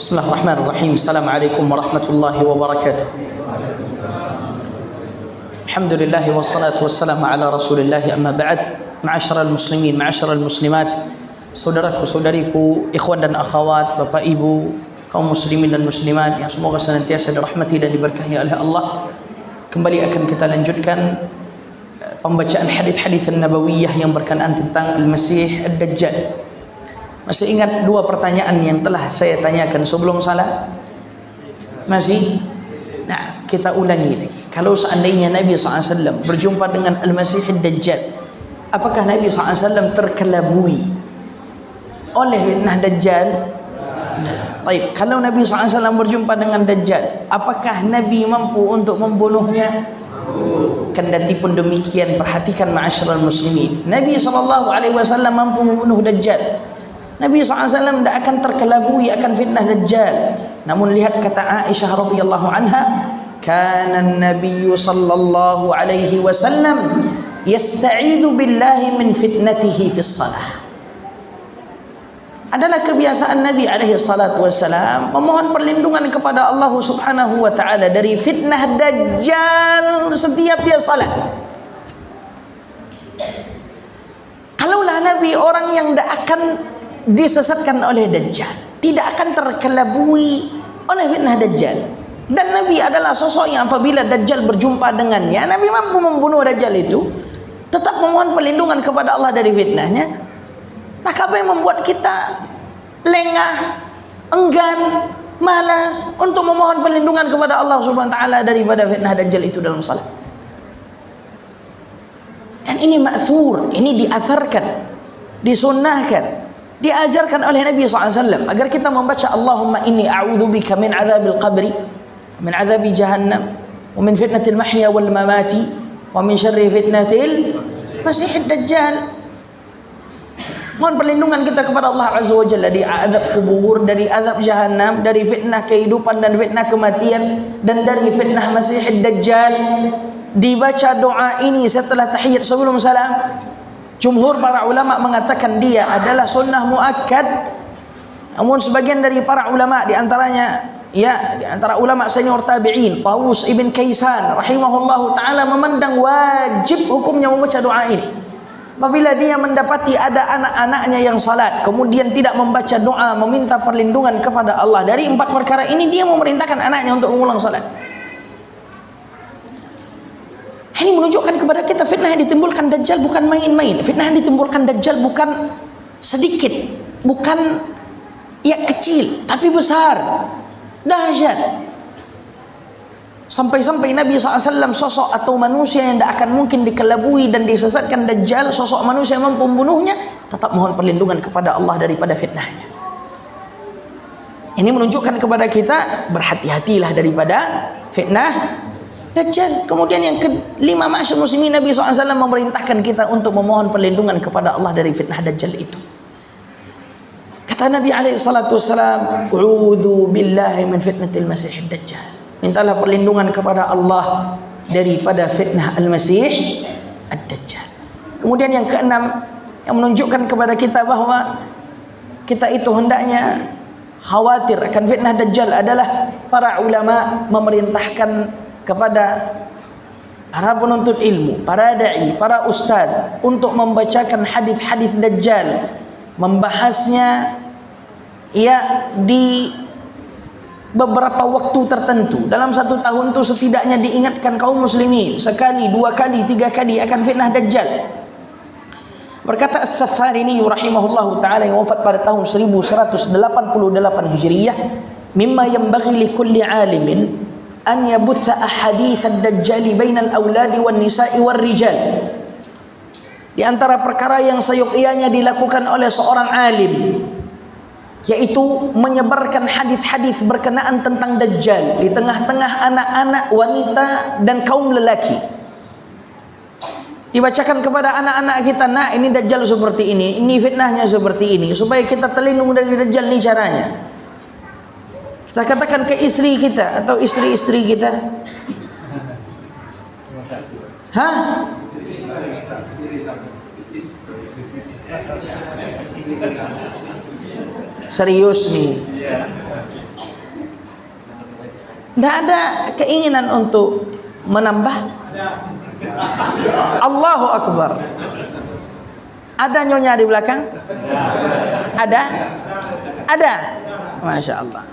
Bismillahirrahmanirrahim. Assalamualaikum warahmatullahi wabarakatuh. Alhamdulillah wassalatu wassalamu ala Rasulillah, amma ba'd. Ma'asyiral muslimin, ma'asyiral muslimat, saudaraku saudariku, ikhwan dan akhwat, bapak ibu, kaum muslimin dan muslimat yang semoga senantiasa dirahmati dan diberkahi oleh Allah. Kembali akan kita lanjutkan pembacaan hadis-hadis nabawiyah yang berkenaan tentang Al-Masih Ad-Dajjal. Masih ingat dua pertanyaan yang telah saya tanyakan sebelum salat? Masih? Nah, kita ulangi lagi. Kalau seandainya Nabi SAW berjumpa dengan Al-Masih Ad-Dajjal, apakah Nabi SAW terkelabui oleh fitnah Dajjal? Nah, baik. Kalau Nabi SAW berjumpa dengan Dajjal, apakah Nabi mampu untuk membunuhnya? Kendati pun demikian, perhatikan ma'asyiral muslimin, Nabi SAW mampu membunuh Dajjal. Nabi SAW tidak akan terkelabui akan fitnah Dajjal. Namun lihat kata Aisyah radhiyallahu anha, kana an-nabiy sallallahu alaihi wasallam yasta'idzu billahi min fitnatihi fi shalah. Adalah kebiasaan Nabi alaihi salatu wasallam memohon perlindungan kepada Allah Subhanahu wa taala dari fitnah Dajjal setiap dia salat. Kalaulah Nabi orang yang tidak akan disesatkan oleh Dajjal, tidak akan terkelabui oleh fitnah Dajjal, dan Nabi adalah sosok yang apabila Dajjal berjumpa dengannya, Nabi mampu membunuh Dajjal itu, tetap memohon perlindungan kepada Allah dari fitnahnya. Maka apa yang membuat kita lengah, enggan, malas untuk memohon perlindungan kepada Allah Subhanahu wa taala daripada fitnah Dajjal itu dalam salat? Dan ini ma'thur, ini diatharkan, disunnahkan, diajarkan oleh Nabi SAW agar kita membaca Allahumma inni a'udzubika min adzabil qabri, min adzabi jahannam, wa min fitnatil mahya wal mamati, wa min syarri fitnatil masihid dajjal. Mohon perlindungan kita kepada Allah Azza wa Jalla dari azab kubur, dari azab jahannam, dari fitnah kehidupan dan fitnah kematian, dan dari fitnah masihid dajjal. Dibaca doa ini setelah tahiyat sebelum salam. Jumhur para ulama mengatakan dia adalah sunnah muakkad. Namun sebagian dari para ulama, di antara ulama senior tabi'in, Tawus ibn Kaisan rahimahullahu taala memandang wajib hukumnya membaca doa ini. Apabila dia mendapati ada anak-anaknya yang salat kemudian tidak membaca doa meminta perlindungan kepada Allah dari empat perkara ini, dia memerintahkan anaknya untuk mengulang salat. Ini menunjukkan kepada kita fitnah yang ditimbulkan Dajjal bukan main-main. Fitnah yang ditimbulkan Dajjal bukan sedikit, bukan ya kecil, tapi besar, dahsyat. Sampai-sampai Nabi SAW sosok atau manusia yang tidak akan mungkin dikelabui dan disesatkan Dajjal, sosok manusia yang mampu membunuhnya, tetap mohon perlindungan kepada Allah daripada fitnahnya. Ini menunjukkan kepada kita berhati-hatilah daripada fitnah Dajjal. Kemudian yang kelima, ma'asyiral muslimin, Nabi SAW memerintahkan kita untuk memohon perlindungan kepada Allah dari fitnah Dajjal itu. Kata Nabi SAW, "A'udzu billahi min fitnatil masihid dajjal." Mintalah perlindungan kepada Allah daripada fitnah Al-Masih Ad-Dajjal. Kemudian yang keenam, yang menunjukkan kepada kita bahwa kita itu hendaknya khawatir akan fitnah Dajjal adalah para ulama memerintahkan kepada para penuntut ilmu, para da'i, para ustaz untuk membacakan hadis-hadis Dajjal, membahasnya ya di beberapa waktu tertentu. Dalam satu tahun itu setidaknya diingatkan kaum muslimin sekali, dua kali, tiga kali akan fitnah Dajjal. Berkata As-Safarini rahimahullahu ta'ala yang wafat pada tahun 1188 Hijriyah, "Mimma yanbaghi li kulli 'alimin an yabutha ahadits ad-dajjal bainal auladi wan nisa'i war rijal." Di antara perkara yang seyogyanya dilakukan oleh seorang alim, yaitu menyebarkan hadis-hadis berkenaan tentang Dajjal di tengah-tengah anak-anak, wanita dan kaum lelaki. Dibacakan kepada anak-anak kita, "Nah, ini Dajjal seperti ini fitnahnya seperti ini, supaya kita terlindung dari Dajjal, ini caranya." Kita katakan ke istri kita atau istri-istri kita, "Hah? Serius nih. Tidak ada keinginan untuk menambah. Allahu Akbar. Ada nyonya di belakang? Ada? Ada. Masya Allah.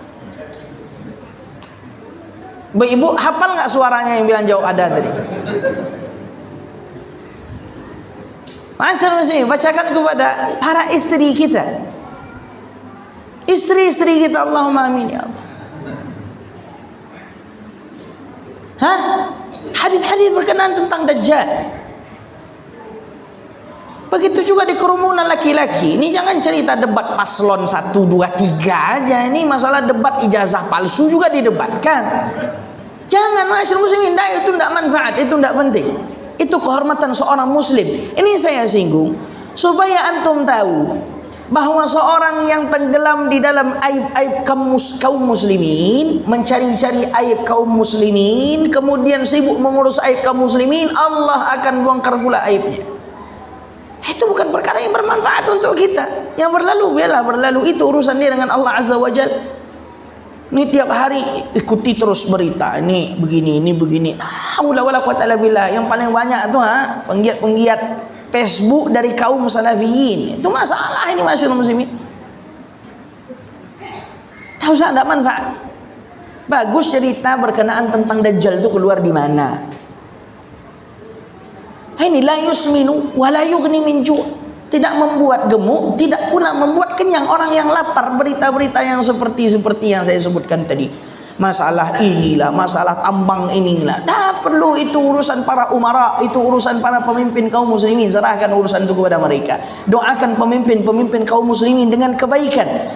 Ibu hafal nggak suaranya yang bilang jawab ada tadi? Masyaallah sih, bacakan kepada para istri kita. Istri-istri kita, Allahumma amin ya Allah. Hah? Hadis-hadis berkenaan tentang Dajjal. Begitu juga di kerumunan laki-laki. Ini jangan cerita debat paslon 1, 2, 3 aja. Ini masalah debat ijazah palsu juga didebatkan. Jangan, masyarakat muslimin, itu tidak manfaat, itu tidak penting. Itu kehormatan seorang muslim. Ini saya singgung supaya antum tahu bahwa seorang yang tenggelam di dalam aib-aib kaum muslimin, mencari-cari aib kaum muslimin, kemudian sibuk mengurus aib kaum muslimin, Allah akan bongkar pula aibnya. Itu bukan perkara yang bermanfaat untuk kita. Yang berlalu, biarlah berlalu, itu urusan dia dengan Allah Azza wa Jalla. Ini tiap hari ikuti terus berita, ini begini, ini begini. Haula wala quwata illa billah. Yang paling banyak tuh penggiat-penggiat Facebook dari kaum salafiyin. Itu masalah ini masyarakat muslimin. Tahu saya ada manfaat. Bagus cerita berkenaan tentang Dajjal itu keluar di mana. Ini la yusminu wa la yughni min ju'. Tidak membuat gemuk, tidak pula membuat kenyang orang yang lapar. Berita-berita yang seperti yang saya sebutkan tadi. Masalah inilah, masalah tambang inilah. Tak perlu, itu urusan para umara, itu urusan para pemimpin kaum muslimin. Serahkan urusan itu kepada mereka. Doakan pemimpin kaum muslimin dengan kebaikan.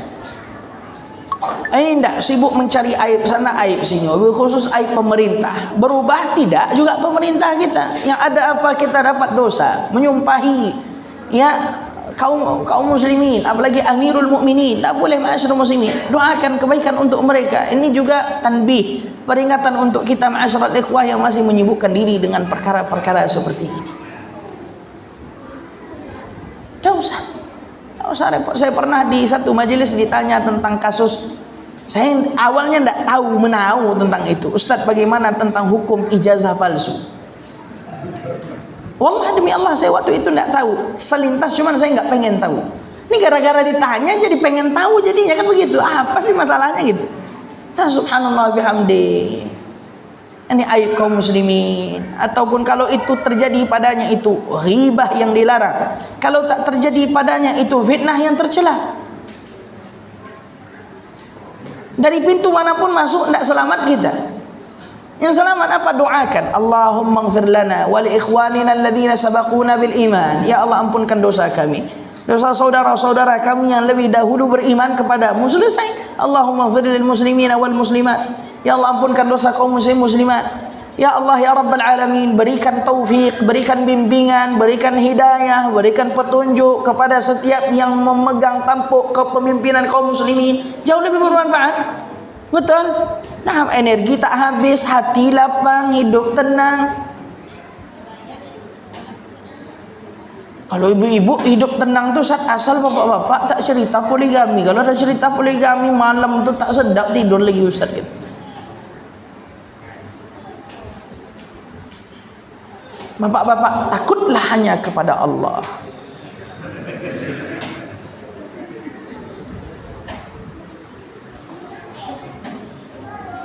Ini tidak sibuk mencari aib sana, aib sini. Khusus aib pemerintah. Berubah tidak juga pemerintah kita. Yang ada apa kita dapat dosa, menyumpahi ya kaum muslimin, apalagi Amirul Mukminin. Tak boleh, ma'asyiral muslimin. Doakan kebaikan untuk mereka. Ini juga tanbih, peringatan untuk kita ma'asyiral ikhwah yang masih menyibukkan diri dengan perkara-perkara seperti ini. Tak usah repot. Saya pernah di satu majelis ditanya tentang kasus. Saya awalnya tidak tahu menahu tentang itu. Ustaz, bagaimana tentang hukum ijazah palsu? Wallah, demi Allah, saya waktu itu tidak tahu. Selintas, cuman saya nggak pengen tahu. Ini gara-gara ditanya jadi pengen tahu, jadinya kan begitu. Apa sih masalahnya gitu? Subhanallah bihamdi. Ini aib kaum muslimin. Ataupun kalau itu terjadi padanya, itu ghibah yang dilarang. Kalau tak terjadi padanya, itu fitnah yang tercela. Dari pintu manapun masuk, tidak selamat kita. Yang selamat apa? Doakan, Allahumma ighfir lana wa li ikhwanina alladhina sabaquna bil iman. Ya Allah, ampunkan dosa kami, dosa saudara-saudara kami yang lebih dahulu beriman kepadamu. Selesai. Allahumma ighfir lil muslimina wal muslimat. Ya Allah, ampunkan dosa kaum muslim muslimat. Ya Allah, ya Rabbal alamin, berikan taufik, berikan bimbingan, berikan hidayah, berikan petunjuk kepada setiap yang memegang tampuk kepemimpinan kaum muslimin. Jauh lebih bermanfaat. Betul? Nah, energi tak habis, hati lapang, hidup tenang. Kalau ibu-ibu hidup tenang tuh asal bapak-bapak tak cerita poligami. Kalau ada cerita poligami malam tuh tak sedap tidur lagi Ustaz gitu. Bapak-bapak, takutlah hanya kepada Allah.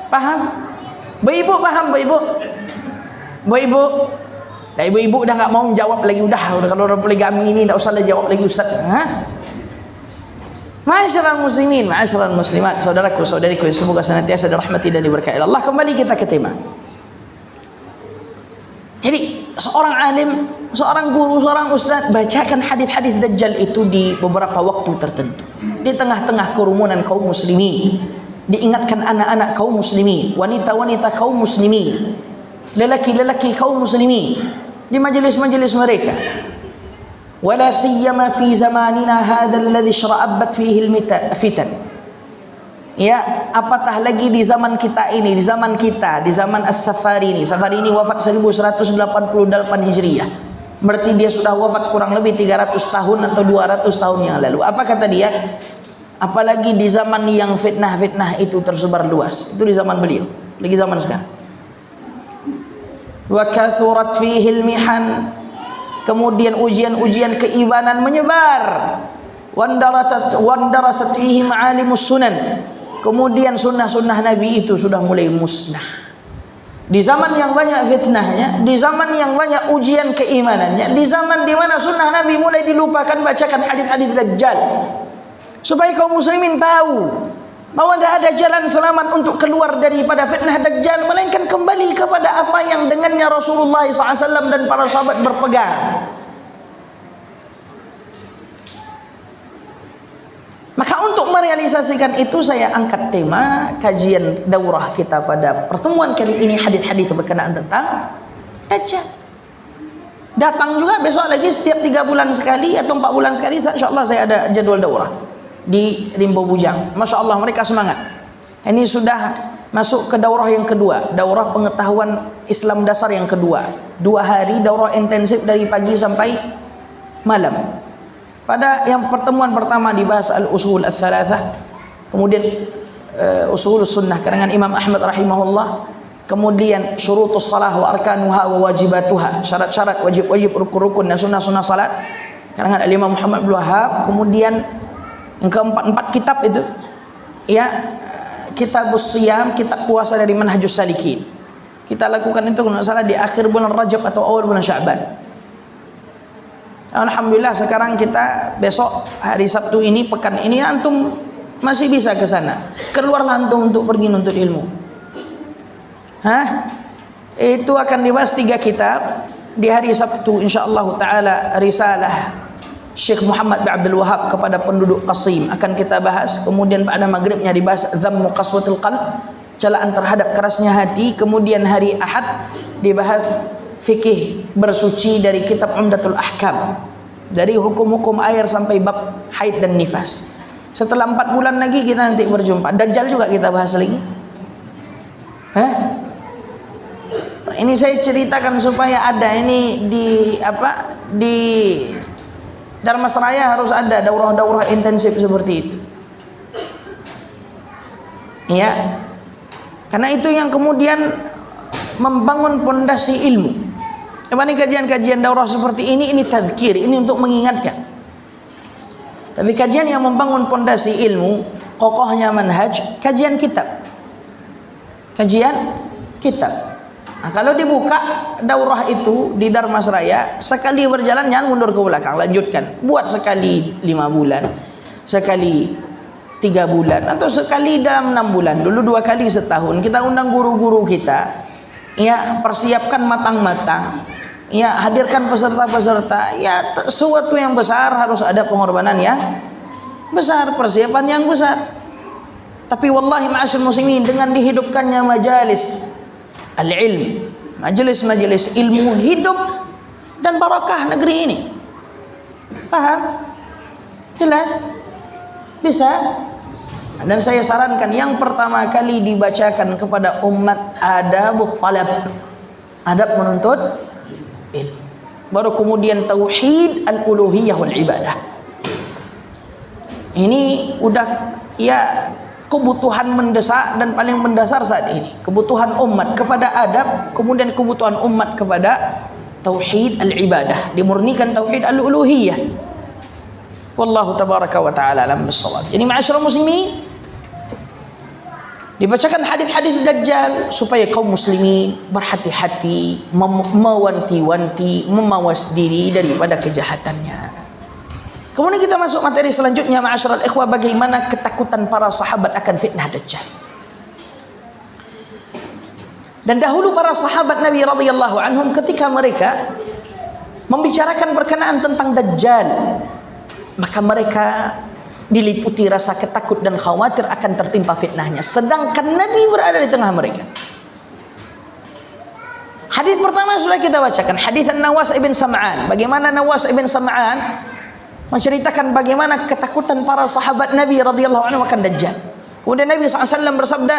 Paham? Bu-ibu paham, bu-ibu? Bu-ibu? Nah, ibu-ibu udah nggak mau menjawab lagi. Udah kalau orang poligami ini nggak usah lagi jawab lagi Ustaz. Ma'asyiral muslimin, ma'asyiral muslimat, saudaraku, saudariku yang semoga senantiasa dirahmati dan diberkahi Allah. Kembali kita ke tema. Jadi seorang alim, seorang guru, seorang ustaz bacakan hadis-hadis Dajjal itu di beberapa waktu tertentu. Di tengah-tengah kerumunan kaum muslimin. Diingatkan anak-anak kaum muslimin, wanita-wanita kaum muslimin, lelaki-lelaki kaum muslimin di majelis-majelis mereka. Wala siyama fi zamanina hadha alladhi shra'abat fihi al-fitan. Ya, apatah lagi di zaman kita ini, di zaman As-Safarini. Safarini wafat 1188 Hijriah. Berarti dia sudah wafat kurang lebih 300 tahun atau 200 tahun yang lalu. Apa kata dia? Apalagi di zaman yang fitnah-fitnah itu tersebar luas. Itu di zaman beliau. lagi zaman sekarang. Wa kathurat fihi al-mihan, kemudian ujian-ujian keimanan menyebar. Wandarasat fihi ma'alimus sunan, kemudian sunnah-sunnah Nabi itu sudah mulai musnah. Di zaman yang banyak fitnahnya, di zaman yang banyak ujian keimanannya, di zaman di mana sunnah Nabi mulai dilupakan, bacakan hadis-hadis Dajjal supaya kaum muslimin tahu bahwa tidak ada jalan selamat untuk keluar daripada fitnah Dajjal, melainkan kembali kepada apa yang dengannya Rasulullah SAW dan para sahabat berpegang. Maka untuk merealisasikan itu, saya angkat tema kajian daurah kita pada pertemuan kali ini, hadis-hadis berkenaan tentang Dajjal. Datang juga besok lagi, setiap 3 bulan sekali atau 4 bulan sekali, insyaAllah saya ada jadwal daurah di Rimba Bujang. Masya Allah, mereka semangat. Ini sudah masuk ke daurah yang kedua, daurah pengetahuan Islam dasar yang kedua. 2 hari daurah intensif dari pagi sampai malam. Pada yang pertemuan pertama dibahas al-usul al-thalathah, kemudian usul sunnah karangan Imam Ahmad rahimahullah, kemudian syurutus salah wa arkanuha wa wajibatuha, syarat-syarat, wajib-wajib, rukun-rukun dan sunnah-sunnah salat karangan Imam Muhammad bin Wahab. Kemudian yang keempat kitab itu ya, kitabus siyam, kitab puasa dari Manhajus Salikin. Kita lakukan itu kalau tidak salah di akhir bulan Rajab atau awal bulan Sya'ban. Alhamdulillah sekarang kita besok hari Sabtu ini, pekan ini antum masih bisa ke sana. Keluarlah antum untuk pergi nuntut ilmu. Itu akan dibahas 3 kitab di hari Sabtu insyaallah taala. Risalah Syekh Muhammad bin Abdul Wahab kepada penduduk Qasim akan kita bahas. Kemudian pada maghribnya dibahas Dhammu Qaswatul Qalb, celaan terhadap kerasnya hati. Kemudian hari Ahad dibahas fikih bersuci dari kitab Umdatul Ahkam, dari hukum-hukum air sampai bab haid dan nifas. Setelah 4 bulan lagi kita nanti berjumpa. Dajjal juga kita bahas lagi. Ini saya ceritakan supaya ada ini di Darmasraya harus ada daurah-daurah intensif seperti itu. Ya. Karena itu yang kemudian membangun pondasi ilmu. Ini kajian-kajian daurah seperti ini tazkir, ini untuk mengingatkan. Tapi kajian yang membangun pondasi ilmu, kokohnya manhaj, kajian kitab. Kajian kitab. Nah, kalau dibuka daurah itu di Darmasraya, sekali berjalan jangan mundur ke belakang, lanjutkan. Buat sekali 5 bulan, sekali 3 bulan, atau sekali dalam 6 bulan. Dulu 2 kali setahun. Kita undang guru-guru kita. Ya, persiapkan matang-matang. Ya, hadirkan peserta-peserta. Ya, sesuatu yang besar harus ada pengorbanan yang besar, persiapan yang besar. Tapi wallahi ma'asyil muslimin, dengan dihidupkannya majalis al-ilm, majelis-majelis ilmu hidup dan barakah negeri ini. Paham? Jelas? Bisa? Dan saya sarankan yang pertama kali dibacakan kepada umat adabut talab, adab menuntut ilmu. Baru kemudian tauhid al-uluhiyah wal ibadah. Ini udah ya kebutuhan mendesak dan paling mendasar saat ini. Kebutuhan umat kepada adab, kemudian kebutuhan umat kepada tauhid al-ibadah, dimurnikan tauhid al-uluhiyah. Wallahu tabaraka wa ta'ala alam bissawab. Jadi ma'asyiral muslimin, dibacakan hadis-hadis Dajjal supaya kaum muslimin berhati-hati, mewanti-wanti, memawas diri daripada kejahatannya. Kemudian kita masuk materi selanjutnya, ma'asyiral ikhwah, bagaimana ketakutan para sahabat akan fitnah Dajjal. Dan dahulu para sahabat Nabi radhiyallahu anhum ketika mereka membicarakan berkenaan tentang Dajjal, maka mereka diliputi rasa ketakut dan khawatir akan tertimpa fitnahnya, sedangkan Nabi berada di tengah mereka. Hadis pertama sudah kita bacakan, hadis Nawas ibn Sam'an. Bagaimana Nawas ibn Sam'an menceritakan bagaimana ketakutan para sahabat Nabi radhiyallahu anhu akan Dajjal. Kemudian Nabi SAW bersabda,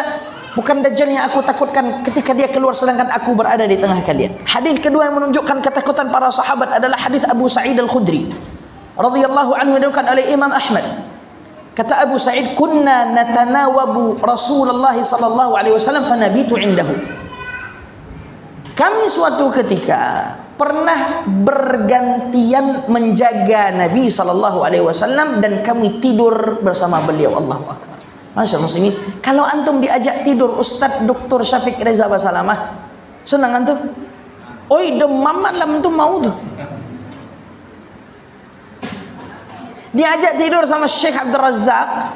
bukan Dajjal yang aku takutkan ketika dia keluar, sedangkan aku berada di tengah kalian. Hadis kedua yang menunjukkan ketakutan para sahabat adalah hadis Abu Sa'id al-Khudri radhiyallahu anhu, diriwayatkan oleh Imam Ahmad. Kata Abu Sa'id, kunna natanawabu Rasulullah sallallahu alaihi wasallam fanabitu indahu. Kami suatu ketika pernah bergantian menjaga Nabi sallallahu alaihi wasallam dan kami tidur bersama beliau. Allahu akbar. Masya Allah muslimin, kalau antum diajak tidur Ustadz Dr. Syafiq Reza Basalamah, senang antum? Oi, demam malam tuh mau tuh. Diajak tidur sama Syekh Abdul Razak,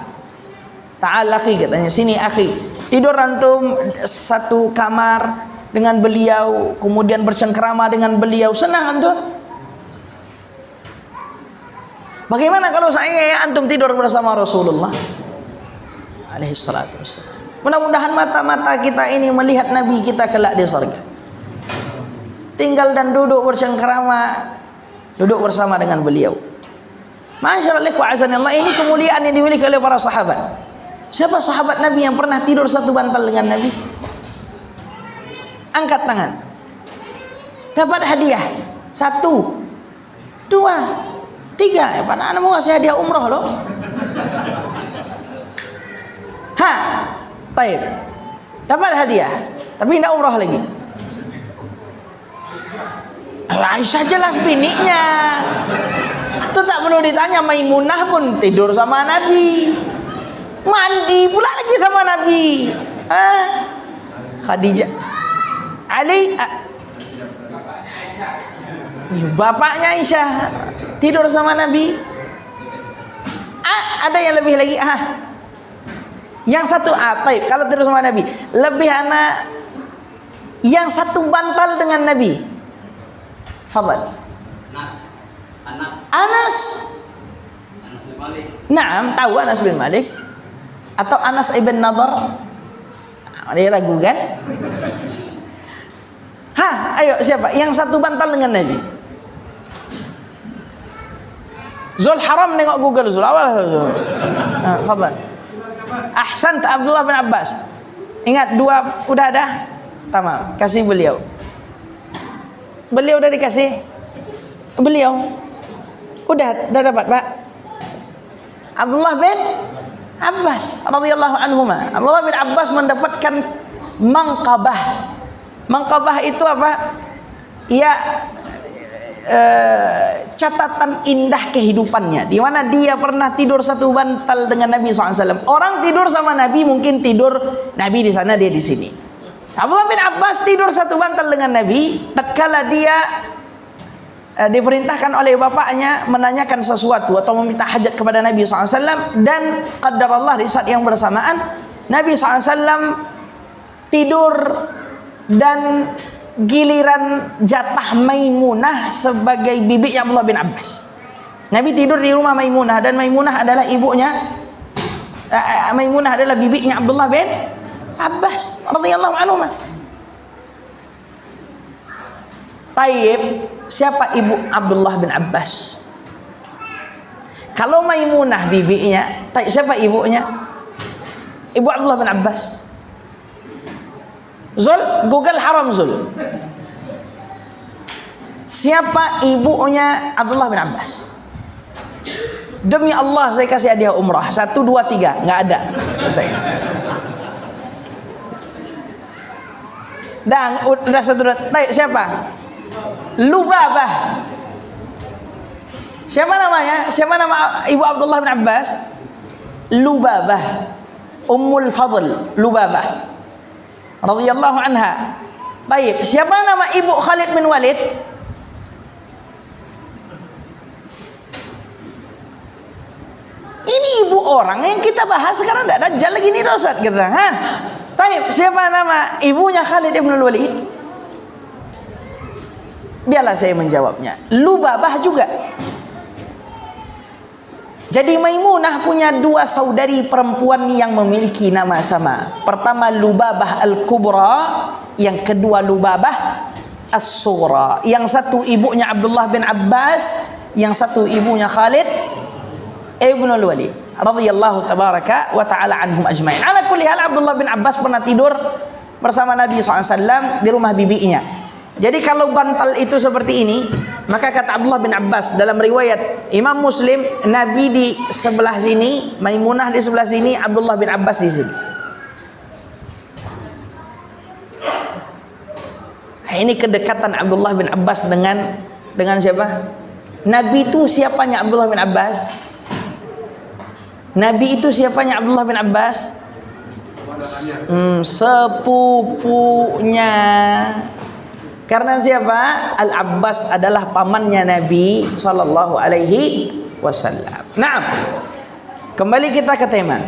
ta'al akhi katanya, sini akhi. Tidur antum satu kamar dengan beliau, kemudian bercengkrama dengan beliau, senang antum? Bagaimana kalau saya antum tidur bersama Rasulullah alaihi salatu wassalam? Mudah-mudahan mata-mata kita ini melihat Nabi kita kelak di surga. Tinggal dan duduk bercengkrama, duduk bersama dengan beliau. Masyaallah, ini kemuliaan yang dimiliki oleh para sahabat. Siapa sahabat Nabi yang pernah tidur satu bantal dengan Nabi? Angkat tangan. Dapat hadiah 1, 2, 3. Ya, Pak, anak mau ngasih hadiah umroh loh. Taib. Dapat hadiah, tapi tidak umroh lagi. Aisyah jelas bininya. Itu tak perlu ditanya. Maimunah pun tidur sama Nabi, mandi pula lagi sama Nabi. Khadijah, Ali, bapaknya Aisyah tidur sama Nabi. Ada yang lebih lagi. Yang satu taib, kalau tidur sama Nabi lebih anak. Yang satu bantal dengan Nabi. Fadal. Anas bin Malik. Naam, tahu Anas bin Malik atau Anas ibn Nadhr? Dia ragu kan? Ayo siapa? Yang satu bantal dengan Nabi. Zul Haram, nengok Google Zul awal. Fadal. Ahsan, Abdullah bin Abbas. Ingat dua udah ada? Tamam, kasih beliau. Beliau udah dikasih? Beliau udah dapat, Pak. Abdullah bin Abbas radhiyallahu anhuma. Abdullah bin Abbas mendapatkan manqabah. Manqabah itu apa? Ya, catatan indah kehidupannya, di mana dia pernah tidur satu bantal dengan Nabi SAW. Orang tidur sama Nabi mungkin tidur Nabi di sana, dia di sini. Abdullah bin Abbas tidur satu bantal dengan Nabi tatkala dia diperintahkan oleh bapaknya menanyakan sesuatu atau meminta hajat kepada Nabi SAW, dan qadarullah di saat yang bersamaan Nabi SAW tidur dan giliran jatah Maimunah sebagai bibi Abdullah bin Abbas. Nabi tidur di rumah Maimunah, dan Maimunah adalah ibunya, Maimunah adalah bibinya Abdullah bin Abbas radhiyallahu anhu. Taib, siapa ibu Abdullah bin Abbas? Kalau Maimunah bibinya, siapa ibunya? Ibu Abdullah bin Abbas. Zul, Google Haram Zul. Siapa ibunya Abdullah bin Abbas? Demi Allah saya kasih hadiah umrah 1, 2, 3, nggak ada. Selesai. Dan udah 1, 2. Siapa? Lubabah. Siapa namanya? Siapa nama ibu Abdullah bin Abbas? Lubabah. Ummul Fadl Lubabah radhiyallahu anha. Baik, siapa nama ibu Khalid bin Walid? Ini ibu orang yang kita bahas sekarang, tidak dajjal lagi nih Ustaz kita. Baik, siapa nama ibunya Khalid bin Walid? Biarlah saya menjawabnya. Lubabah juga. Jadi Maimunah punya 2 saudari perempuan yang memiliki nama sama. Pertama Lubabah Al-Kubra, yang kedua Lubabah As-Sughra. Yang satu ibunya Abdullah bin Abbas, yang satu ibunya Khalid ibn al-Walid radhiyallahu tabaraka wa ta'ala anhum ajma'in. Ala kulli hal, Abdullah bin Abbas pernah tidur bersama Nabi SAW di rumah bibinya. Jadi kalau bantal itu seperti ini, Maka kata Abdullah bin Abbas dalam riwayat Imam Muslim, Nabi di sebelah sini, Maimunah di sebelah sini, Abdullah bin Abbas di sini. Ini kedekatan Abdullah bin Abbas dengan siapa? Nabi itu siapanya Abdullah bin Abbas? Nabi itu siapanya Abdullah bin Abbas? Sepupunya. Karena siapa? Al-Abbas adalah pamannya Nabi sallallahu alaihi wasallam. Nah, kembali kita ke tema.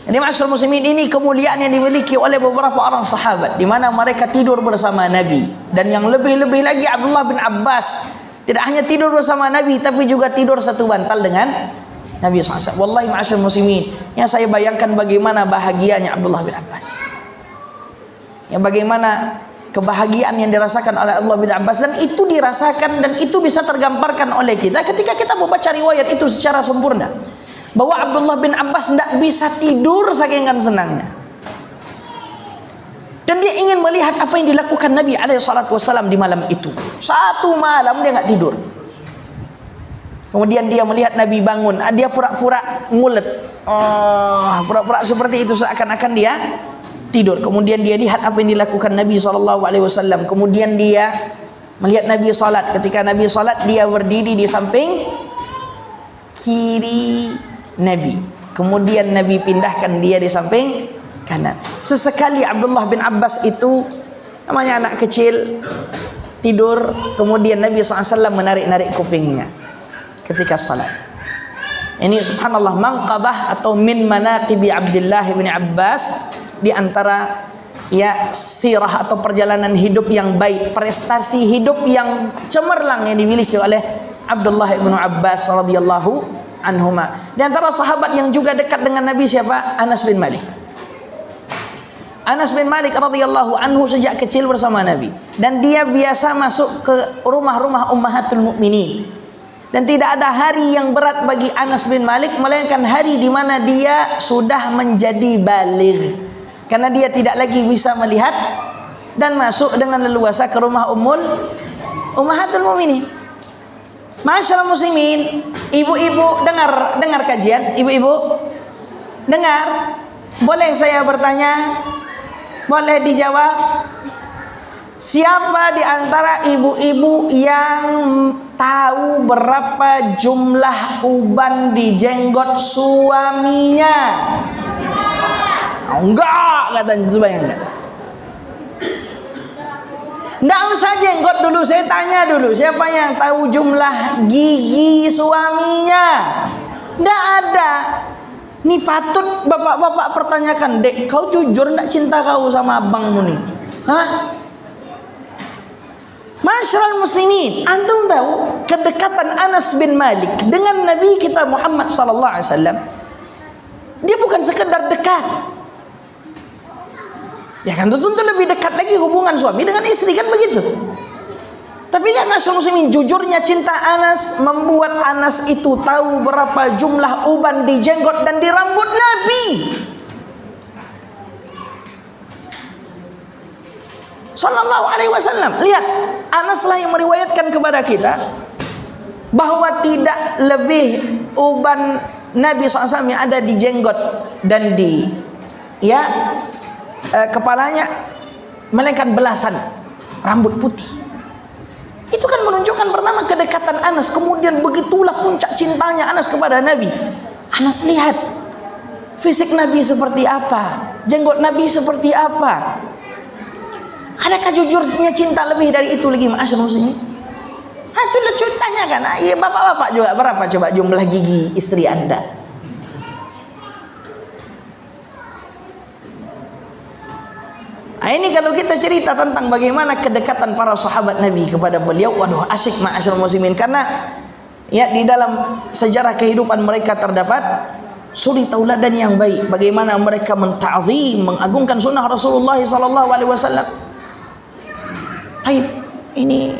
Jadi ma'asyiral muslimin, ini kemuliaan yang dimiliki oleh beberapa orang sahabat di mana mereka tidur bersama Nabi. Dan yang lebih-lebih lagi Abdullah bin Abbas tidak hanya tidur bersama Nabi tapi juga tidur satu bantal dengan Nabi SAW. Wallahi ma'asyiral muslimin, yang saya bayangkan bagaimana bahagianya Abdullah bin Abbas. Yang bagaimana kebahagiaan yang dirasakan oleh Abdullah bin Abbas, dan itu dirasakan dan itu bisa tergambarkan oleh kita ketika kita membaca riwayat itu secara sempurna. Bahwa Abdullah bin Abbas tidak bisa tidur saking senangnya. Dan dia ingin melihat apa yang dilakukan Nabi SAW di malam itu. Satu malam dia nggak tidur. Kemudian dia melihat Nabi bangun, dia pura-pura ngulet, pura-pura seperti itu seakan-akan dia tidur. Kemudian dia lihat apa yang dilakukan Nabi SAW. Kemudian dia melihat Nabi salat. Ketika Nabi salat, dia berdiri di samping kiri Nabi. Kemudian Nabi pindahkan dia di samping kanan. Sesekali Abdullah bin Abbas itu, namanya anak kecil, tidur. Kemudian Nabi SAW menarik-narik kupingnya ketika salat. Ini subhanallah manqabah atau min manaqibi Abdullah bin Abbas, di antara ya sirah atau perjalanan hidup yang baik, prestasi hidup yang cemerlang yang dimiliki oleh Abdullah bin Abbas radhiyallahu anhuma. Di antara sahabat yang juga dekat dengan Nabi siapa? Anas bin Malik. Anas bin Malik radhiyallahu anhu sejak kecil bersama Nabi, dan dia biasa masuk ke rumah-rumah ummahatul mukminin. Dan tidak ada hari yang berat bagi Anas bin Malik melainkan hari di mana dia sudah menjadi baligh. Karena dia tidak lagi bisa melihat dan masuk dengan leluasa ke rumah ummahatul mukminin. Masyaallah muslimin, ibu-ibu dengar kajian, ibu-ibu dengar. Boleh saya bertanya? Boleh dijawab? Siapa di antara ibu-ibu yang tahu berapa jumlah uban di jenggot suaminya? Enggak, katanya. Coba yang enggak. Enggak usah jenggot dulu, saya tanya dulu, siapa yang tahu jumlah gigi suaminya? Enggak ada. Ini patut bapak-bapak pertanyakan, "Dek, kau jujur enggak cinta kau sama abangmu nih?" Hah? Masyaallah muslimin, antum tahu kedekatan Anas bin Malik dengan Nabi kita Muhammad sallallahu alaihi wasallam? Dia bukan sekedar dekat. Ya kan, tentu lebih dekat lagi hubungan suami dengan istri, kan begitu. Tapi lihat masyaallah muslimin, jujurnya cinta Anas membuat Anas itu tahu berapa jumlah uban di jenggot dan di rambut Nabi sallallahu alaihi wasallam. Lihat, Anas lah yang meriwayatkan kepada kita bahwa tidak lebih uban Nabi SAW yang ada di jenggot dan di kepalanya melainkan belasan rambut putih. Itu kan menunjukkan pertama kedekatan Anas, kemudian begitulah puncak cintanya Anas kepada Nabi. Anas lihat fisik Nabi seperti apa, jenggot Nabi seperti apa. Adakah jujurnya cinta lebih dari itu lagi, ma'asyiral muslimin? Itu lucu, tanyakan. Iya, bapak-bapak juga berapa coba jumlah gigi istri Anda? Ini kalau kita cerita tentang bagaimana kedekatan para sahabat Nabi kepada beliau, waduh asyik ma'asyiral muslimin, karena ya di dalam sejarah kehidupan mereka terdapat suri tauladan yang baik, bagaimana mereka menta'zim, mengagungkan sunnah Rasulullah sallallahu alaihi wasallam. Baik, ini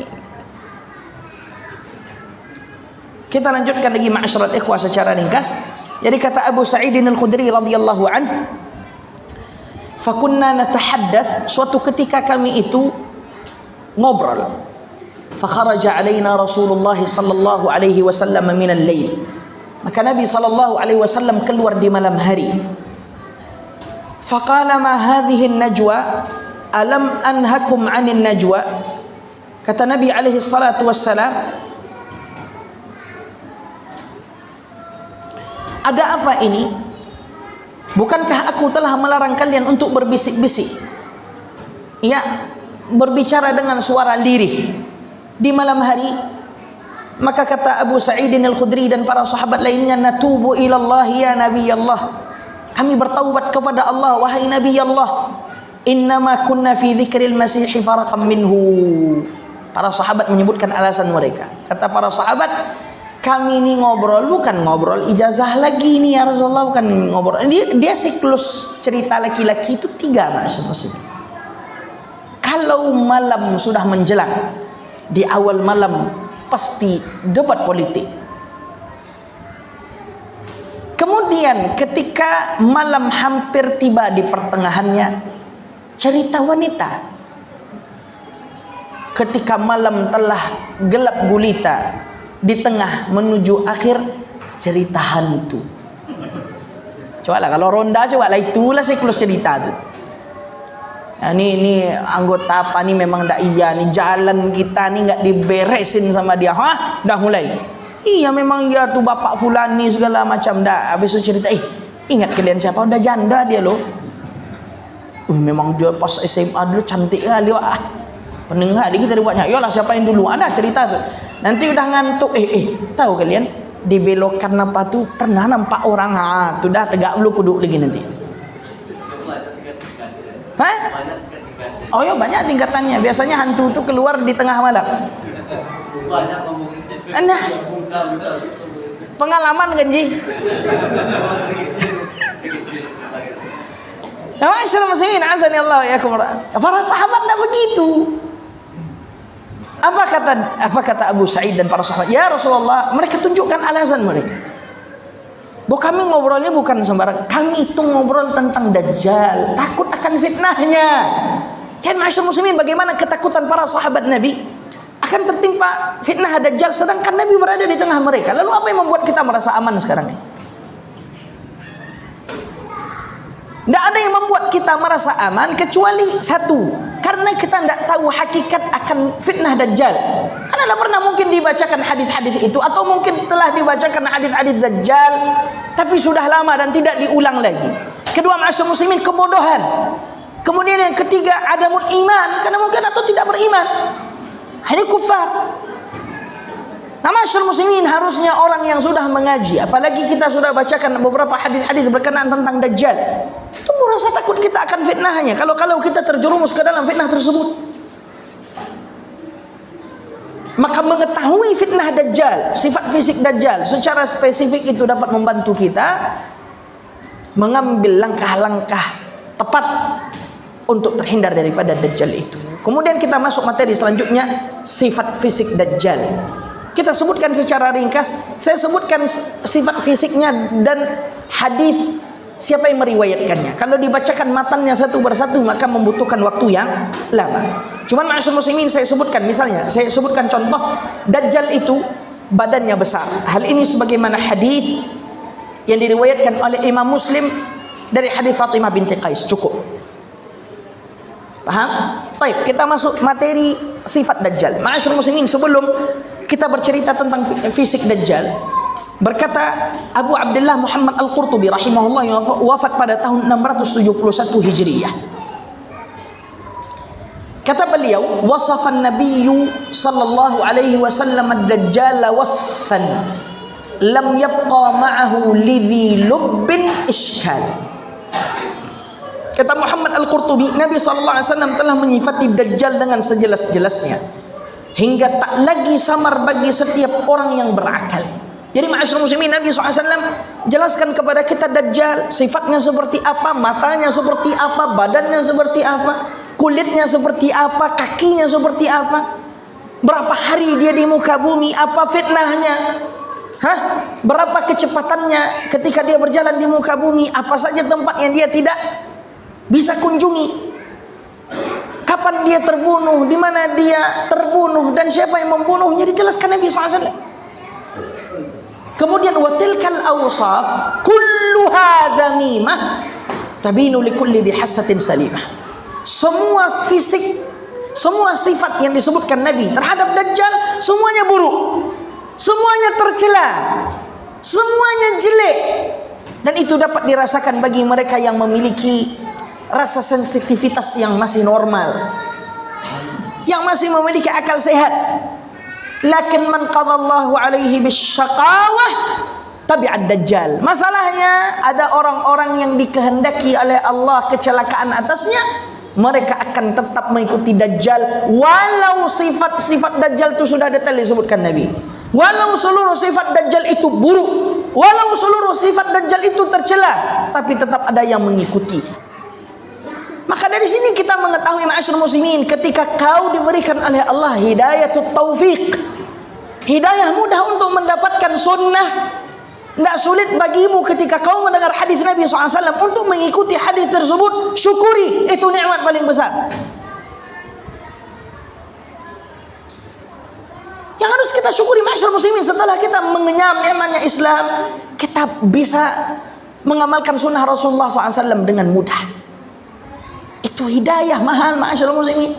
kita lanjutkan lagi ma'asyiral ikhwah secara ringkas. Jadi kata Abu Sa'id Al-Khudri radhiyallahu anhu, fakunna natahaddath, suatu ketika kami itu ngobrol. kharaja alaina Rasulullah sallallahu alaihi wasallam min al-lail. Maka Nabi sallallahu alaihi wasallam keluar di malam hari. Faqala ma hadhihi an-najwa? Alam anhakum 'anil najwa? Kata Nabi alaihi salatu wassalam, ada apa ini? Bukankah aku telah melarang kalian untuk berbisik-bisik? Ya, berbicara dengan suara lirih di malam hari. Maka kata Abu Sa'id Al-Khudri dan para sahabat lainnya, natubu ilallah ya Nabi Allah. Kami bertaubat kepada Allah, wahai Nabi Allah. Innama kunna fi dzikril masih faraqam minhu. Para sahabat menyebutkan alasan mereka. Kata para sahabat, kami ini ngobrol, bukan ngobrol ijazah lagi ini ya Rasulullah, bukan ngobrol. Dia siklus cerita laki-laki itu 3 maksudnya. Kalau malam sudah menjelang, di awal malam pasti debat politik. Kemudian ketika malam hampir tiba di pertengahannya, cerita wanita. Ketika malam telah gelap gulita, di tengah menuju akhir, cerita hantu. Coba lah kalau ronda, coba lah itulah siklus cerita tu. Nah, ini anggota apa nih memang ndak iya nih, jalan kita nih nggak diberesin sama dia. Hah, dah mulai. Iya memang iya tuh bapak fulani segala macam. Dah habis itu cerita, ingat kalian siapa? Udah janda dia loh. Memang dia pas SMA dulu cantik kali wah. Pendengar di kita dibuatnya, yolah siapa yang dulu ada cerita tuh. Nanti udah ngantuk, tahu kalian dibelokkan apa tuh? Pernah nampak orang tuh dah tegak dulu kuduk lagi nanti. Hah? Oh ya banyak tingkatannya. Biasanya hantu tuh keluar di tengah malam. Nah, pengalaman kan Ji? Nah, masyaallah muslimin azani Allah ya kum. Para sahabat enggak begitu. Apa kata Abu Sa'id dan para sahabat? Ya Rasulullah, mereka tunjukkan alasan mereka. Bahwa kami ngobrolnya bukan sembarang. Kami itu ngobrol tentang Dajjal, takut akan fitnahnya. Kan masyaallah muslimin, bagaimana ketakutan para sahabat Nabi akan tertimpa fitnah Dajjal, sedangkan Nabi berada di tengah mereka. Lalu apa yang membuat kita merasa aman sekarang ini? Tidak ada yang membuat kita merasa aman kecuali satu, karena kita tidak tahu hakikat akan fitnah Dajjal. Karena tidak pernah mungkin dibacakan hadis-hadis itu, atau mungkin telah dibacakan hadis-hadis Dajjal tapi sudah lama dan tidak diulang lagi. Kedua, ma'asyar muslimin, kebodohan. Kemudian yang ketiga, adamul iman, karena mungkin atau tidak beriman. Ini kufar. Nah, ma'asyar muslimin, harusnya orang yang sudah mengaji, apalagi kita sudah bacakan beberapa hadis-hadis berkenaan tentang Dajjal, itu merasa takut kita akan fitnahnya. Kalau kita terjerumus ke dalam fitnah tersebut, maka mengetahui fitnah Dajjal, sifat fisik Dajjal secara spesifik itu dapat membantu kita mengambil langkah-langkah tepat untuk terhindar daripada Dajjal itu. Kemudian kita masuk materi selanjutnya, sifat fisik Dajjal. Kita sebutkan secara ringkas. Saya sebutkan sifat fisiknya dan hadis siapa yang meriwayatkannya. Kalau dibacakan matannya satu persatu maka membutuhkan waktu yang lama. Cuman ma'asyar muslimin, saya sebutkan misalnya, saya sebutkan contoh, Dajjal itu badannya besar. Hal ini sebagaimana hadis yang diriwayatkan oleh Imam Muslim dari hadis Fatimah binti Qais. Cukup. Paham? Baik, kita masuk materi sifat Dajjal. Ma'asyar muslimin, sebelum kita bercerita tentang fisik Dajjal, berkata Abu Abdullah Muhammad Al-Qurtubi rahimahullah yang wafat pada tahun 671 Hijriyah. Kata beliau, wasafan Nabiyyu sallallahu alaihi wasallam ad-Dajjal wasfan lam yabqa ma'ahu lidhi lubbin ishkal. Kata Muhammad Al-Qurtubi, Nabi sallallahu alaihi wasallam telah menyifati Dajjal dengan sejelas-jelasnya, hingga tak lagi samar bagi setiap orang yang berakal. Jadi ma'asyar muslimin, Nabi SAW jelaskan kepada kita Dajjal sifatnya seperti apa, matanya seperti apa, badannya seperti apa, kulitnya seperti apa, kakinya seperti apa, berapa hari dia di muka bumi, apa fitnahnya, berapa kecepatannya ketika dia berjalan di muka bumi, apa saja tempat yang dia tidak bisa kunjungi, kapan dia terbunuh, di mana dia terbunuh, dan siapa yang membunuhnya dijelaskan Nabi SAW. Kemudian watilkal awsaf kulluha dzamimah tabinu likulli dhi hassatin salimah. Semua fisik, semua sifat yang disebutkan Nabi terhadap Dajjal semuanya buruk, semuanya tercela, semuanya jelek, dan itu dapat dirasakan bagi mereka yang memiliki rasa sensitivitas yang masih normal, yang masih memiliki akal sehat. Lakin man qadallahu alaihi bisyaqawah tabi'ad Dajjal. Masalahnya ada orang-orang yang dikehendaki oleh Allah kecelakaan atasnya, mereka akan tetap mengikuti Dajjal walau sifat-sifat Dajjal itu sudah detail disebutkan Nabi, walau seluruh sifat Dajjal itu buruk, walau seluruh sifat Dajjal itu tercela, tapi tetap ada yang mengikuti. Maka dari sini kita mengetahui ma'asyiral muslimin, ketika kau diberikan oleh Allah hidayatut taufiq, hidayah mudah untuk mendapatkan sunnah, tidak sulit bagimu ketika kau mendengar hadis Nabi SAW untuk mengikuti hadis tersebut, syukuri, itu nikmat paling besar. Yang harus kita syukuri ma'asyiral muslimin, setelah kita mengenyam nikmatnya Islam, kita bisa mengamalkan sunnah Rasulullah SAW dengan mudah. Itu hidayah mahal ma'asyiral muslimin.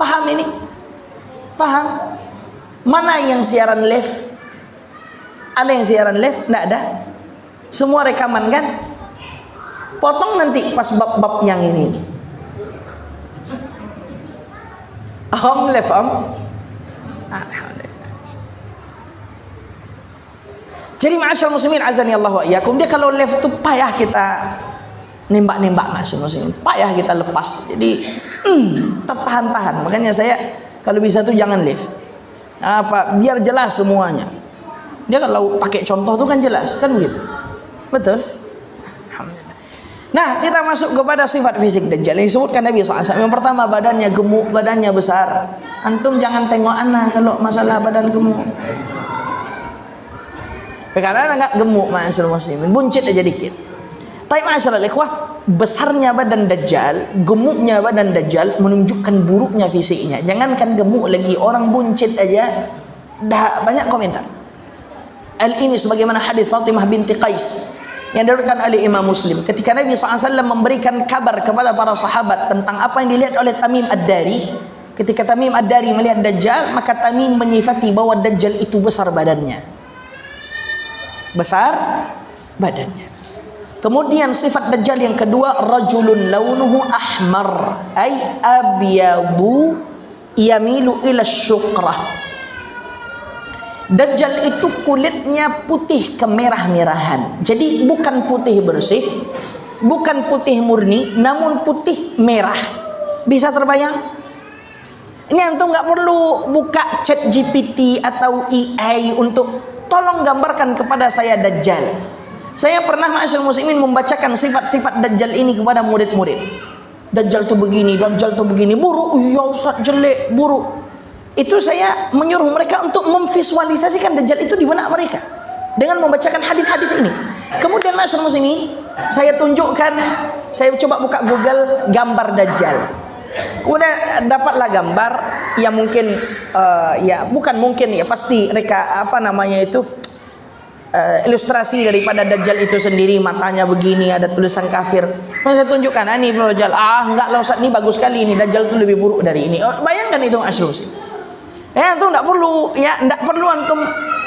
Paham ini? Paham? Mana yang siaran live? Ada yang siaran live? Tidak ada. Semua rekaman kan? Potong nanti pas bab-bab yang ini. Om live om. Jadi ma'asyiral muslimin azani Allah wa iyyakum, dia kalau live itu payah kita nembak-nembak ma'asyiral muslimin, payah kita lepas. Jadi tertahan-tahan. Makanya saya kalau bisa tuh jangan live. Apa? Biar jelas semuanya. Dia kalau pakai contoh tuh kan jelas, kan begitu. Betul? Alhamdulillah. Nah, kita masuk kepada sifat fisik Dajjal. Yang disebutkan Nabi SAW. Yang pertama, badannya gemuk, badannya besar. Antum jangan tengok anak kalau masalah badan gemuk. Karena enggak gemuk ma'asyiral muslimin, buncit aja dikit. Tapi ma'asyiral ikhwah, besarnya badan Dajjal, gemuknya badan Dajjal menunjukkan buruknya fisiknya. Jangankan gemuk lagi, orang buncit aja dah banyak komentar. Ini sebagaimana hadis Fatimah binti Qais yang diriwayatkan oleh Imam Muslim, ketika Nabi SAW memberikan kabar kepada para sahabat tentang apa yang dilihat oleh Tamim Ad-Dari. Ketika Tamim Ad-Dari melihat Dajjal, maka Tamim menyifati bahwa Dajjal itu besar badannya. Besar badannya. Kemudian sifat Dajjal yang kedua, rajulun launuhu ahmar ay abyadu yamilu ila syuqrah. Dajjal itu kulitnya putih kemerah-merahan. Jadi bukan putih bersih, bukan putih murni, namun putih merah. Bisa terbayang? Ini antum nggak perlu buka chat GPT atau AI untuk tolong gambarkan kepada saya Dajjal. Saya pernah ma'asyiral muslimin membacakan sifat-sifat Dajjal ini kepada murid-murid. Dajjal itu begini, Dajjal itu begini, buruk. Ya Ustaz, jelek, buruk. Itu saya menyuruh mereka untuk memvisualisasikan Dajjal itu di benak mereka dengan membacakan hadis-hadis ini. Kemudian ma'asyiral muslimin, saya tunjukkan, saya coba buka Google gambar Dajjal. Kemudian dapatlah gambar yang mungkin ya bukan mungkin ya pasti mereka apa namanya itu ilustrasi daripada Dajjal itu sendiri, matanya begini, ada tulisan kafir. Saya tunjukkan, ini Dajjal. Enggak lah Ustaz, ini bagus sekali, ini Dajjal itu lebih buruk dari ini. Bayangkan itu asli. Antum enggak perlu enggak perlu antum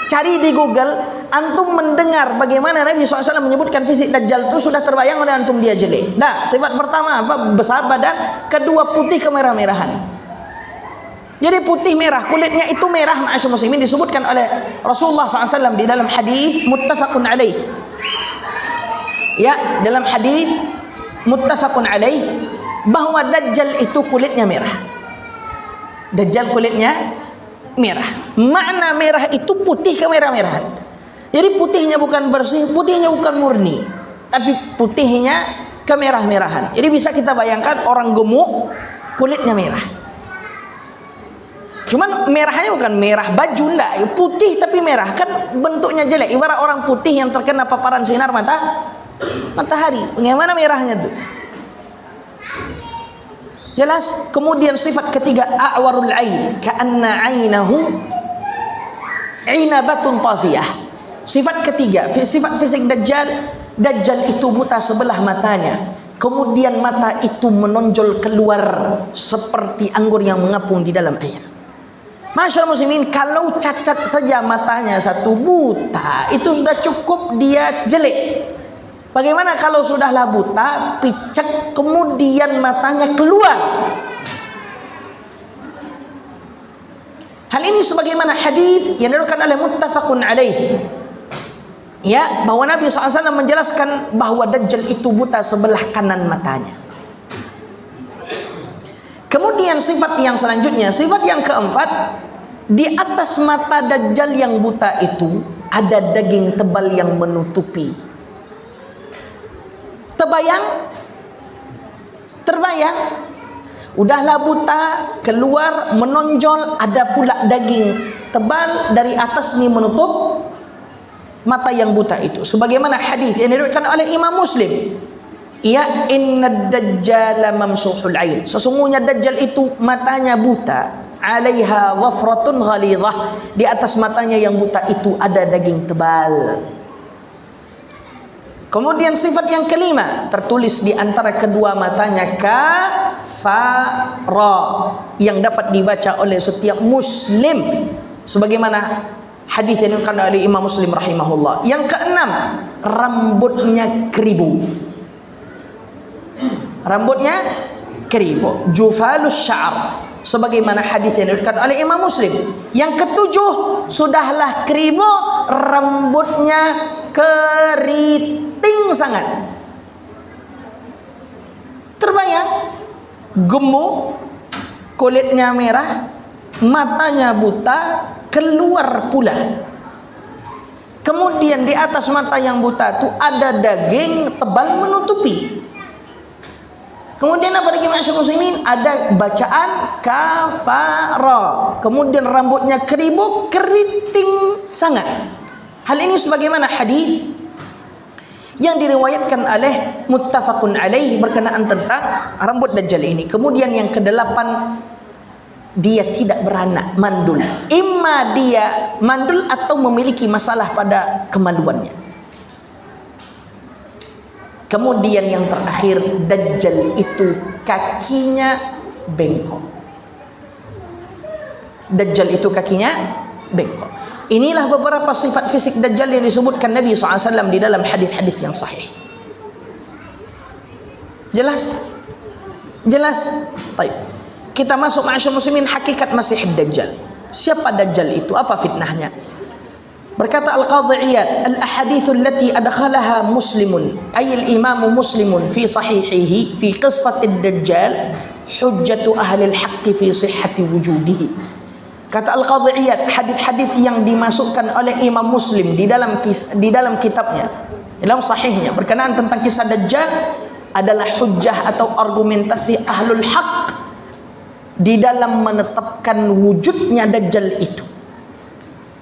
cari di Google, antum mendengar bagaimana Nabi SAW menyebutkan fisik Dajjal itu sudah terbayang oleh antum dia jelek. Nah, sifat pertama apa? Besar badan, kedua putih kemerah-merahan. Jadi putih merah, kulitnya itu merah ma'asyiral muslimin, disebutkan oleh Rasulullah SAW di dalam hadis muttafaqun alaih. Ya, dalam hadis muttafaqun alaih bahwa Dajjal itu kulitnya merah. Dajjal kulitnya merah. Makna merah itu putih kemerah-merahan. Jadi putihnya bukan bersih, putihnya bukan murni, tapi putihnya kemerah-merahan. Jadi bisa kita bayangkan orang gemuk kulitnya merah. Cuman merahnya bukan merah baju, enggak, putih tapi merah, kan bentuknya jelek, ibarat orang putih yang terkena paparan sinar matahari. Bagaimana merahnya tuh? Jelas? Kemudian sifat ketiga, a'warul ain, ka'anna 'ainahu 'inabatun tafiyah. Sifat ketiga, sifat fisik Dajjal itu buta sebelah matanya. Kemudian mata itu menonjol keluar seperti anggur yang mengapung di dalam air. Masyaallah muslimin, kalau cacat saja matanya satu, buta, itu sudah cukup dia jelek. Bagaimana kalau sudahlah buta, picek, kemudian matanya keluar? Hal ini sebagaimana hadis yang diriwayatkan oleh muttafaqun alaih. Ya, bahwa Nabi SAW menjelaskan bahwa Dajjal itu buta sebelah kanan matanya. Kemudian sifat yang selanjutnya, sifat yang keempat, di atas mata Dajjal yang buta itu ada daging tebal yang menutupi. Terbayang? Udahlah buta, keluar, menonjol, ada pula daging tebal dari atas ni menutup mata yang buta itu. Sebagaimana hadis yang diriwayatkan oleh Imam Muslim, ya, inna dajjal mamsuhul ain, sesungguhnya Dajjal itu matanya buta, alaiha dhafratun ghalidhah, di atas matanya yang buta itu ada daging tebal. Kemudian sifat yang kelima, tertulis di antara kedua matanya kafara, yang dapat dibaca oleh setiap muslim sebagaimana hadis yang diriwayatkan oleh Imam Muslim rahimahullah. Yang keenam, rambutnya keribu. Rambutnya keribu, jufalus sya'ar, sebagaimana hadis yang diriwayatkan oleh Imam Muslim. Yang ketujuh, sudahlah keribu, rambutnya keriting sangat. Terbayang? Gemuk, kulitnya merah, matanya buta, keluar pula. Kemudian di atas mata yang buta itu ada daging tebal menutupi. Kemudian apa lagi masyaallah muslimin? Ada bacaan kafara. Kemudian rambutnya keribu, keriting sangat. Hal ini sebagaimana hadis yang diriwayatkan oleh muttafaqun alaih berkenaan tentang rambut Dajjal ini. Kemudian yang kedelapan, dia tidak beranak, mandul. Imma dia mandul atau memiliki masalah pada kemaluannya. Kemudian yang terakhir, Dajjal itu kakinya bengkok. Dajjal itu kakinya bengkok. Inilah beberapa sifat fisik Dajjal yang disebutkan Nabi SAW di dalam hadis-hadis yang sahih. Jelas? Jelas? Baik. Kita masuk ma'asyar muslimin, hakikat Masih Dajjal. Siapa Dajjal itu? Apa fitnahnya? Berkata Al-Qadhi Iyad, al-ahadithu allati adkhalaha muslimun, ay al-imamu muslimun fi sahihihi fi qissati Dajjal, hujjatu ahli al-haqqi fi sihhati wujudihi. Kata Al-Qadhi Iyad, hadis-hadis yang dimasukkan oleh Imam Muslim di dalam kitabnya, dalam sahihnya berkenaan tentang kisah Dajjal adalah hujjah atau argumentasi ahlul haq di dalam menetapkan wujudnya Dajjal itu.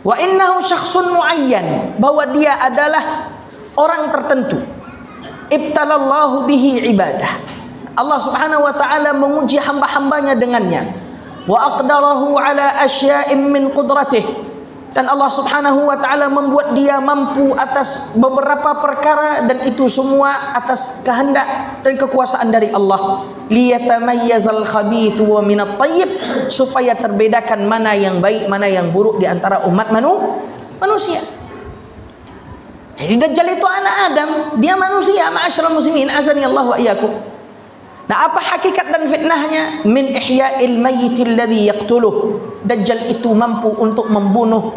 Wa innahu syakhsun muayyan, bahwa dia adalah orang tertentu. Ibtalallahu bihi ibadah, Allah Subhanahu wa taala menguji hamba-hambanya dengannya. Wa aqdarahu ala asya'in min qudratih, dan Allah Subhanahu wa taala membuat dia mampu atas beberapa perkara, dan itu semua atas kehendak dan kekuasaan dari Allah. Liyatamayyazal khabithu wa minat thayyib, supaya terbedakan mana yang baik mana yang buruk di antara umat manusia. Jadi Dajjal itu anak Adam, dia manusia, ma'asyiral muslimin, azani Allah wa iyyakum. Nah, apa hakikat dan fitnahnya? Min ihya'il mayyitil ladzi yaqtuluh, Dajjal itu mampu untuk membunuh,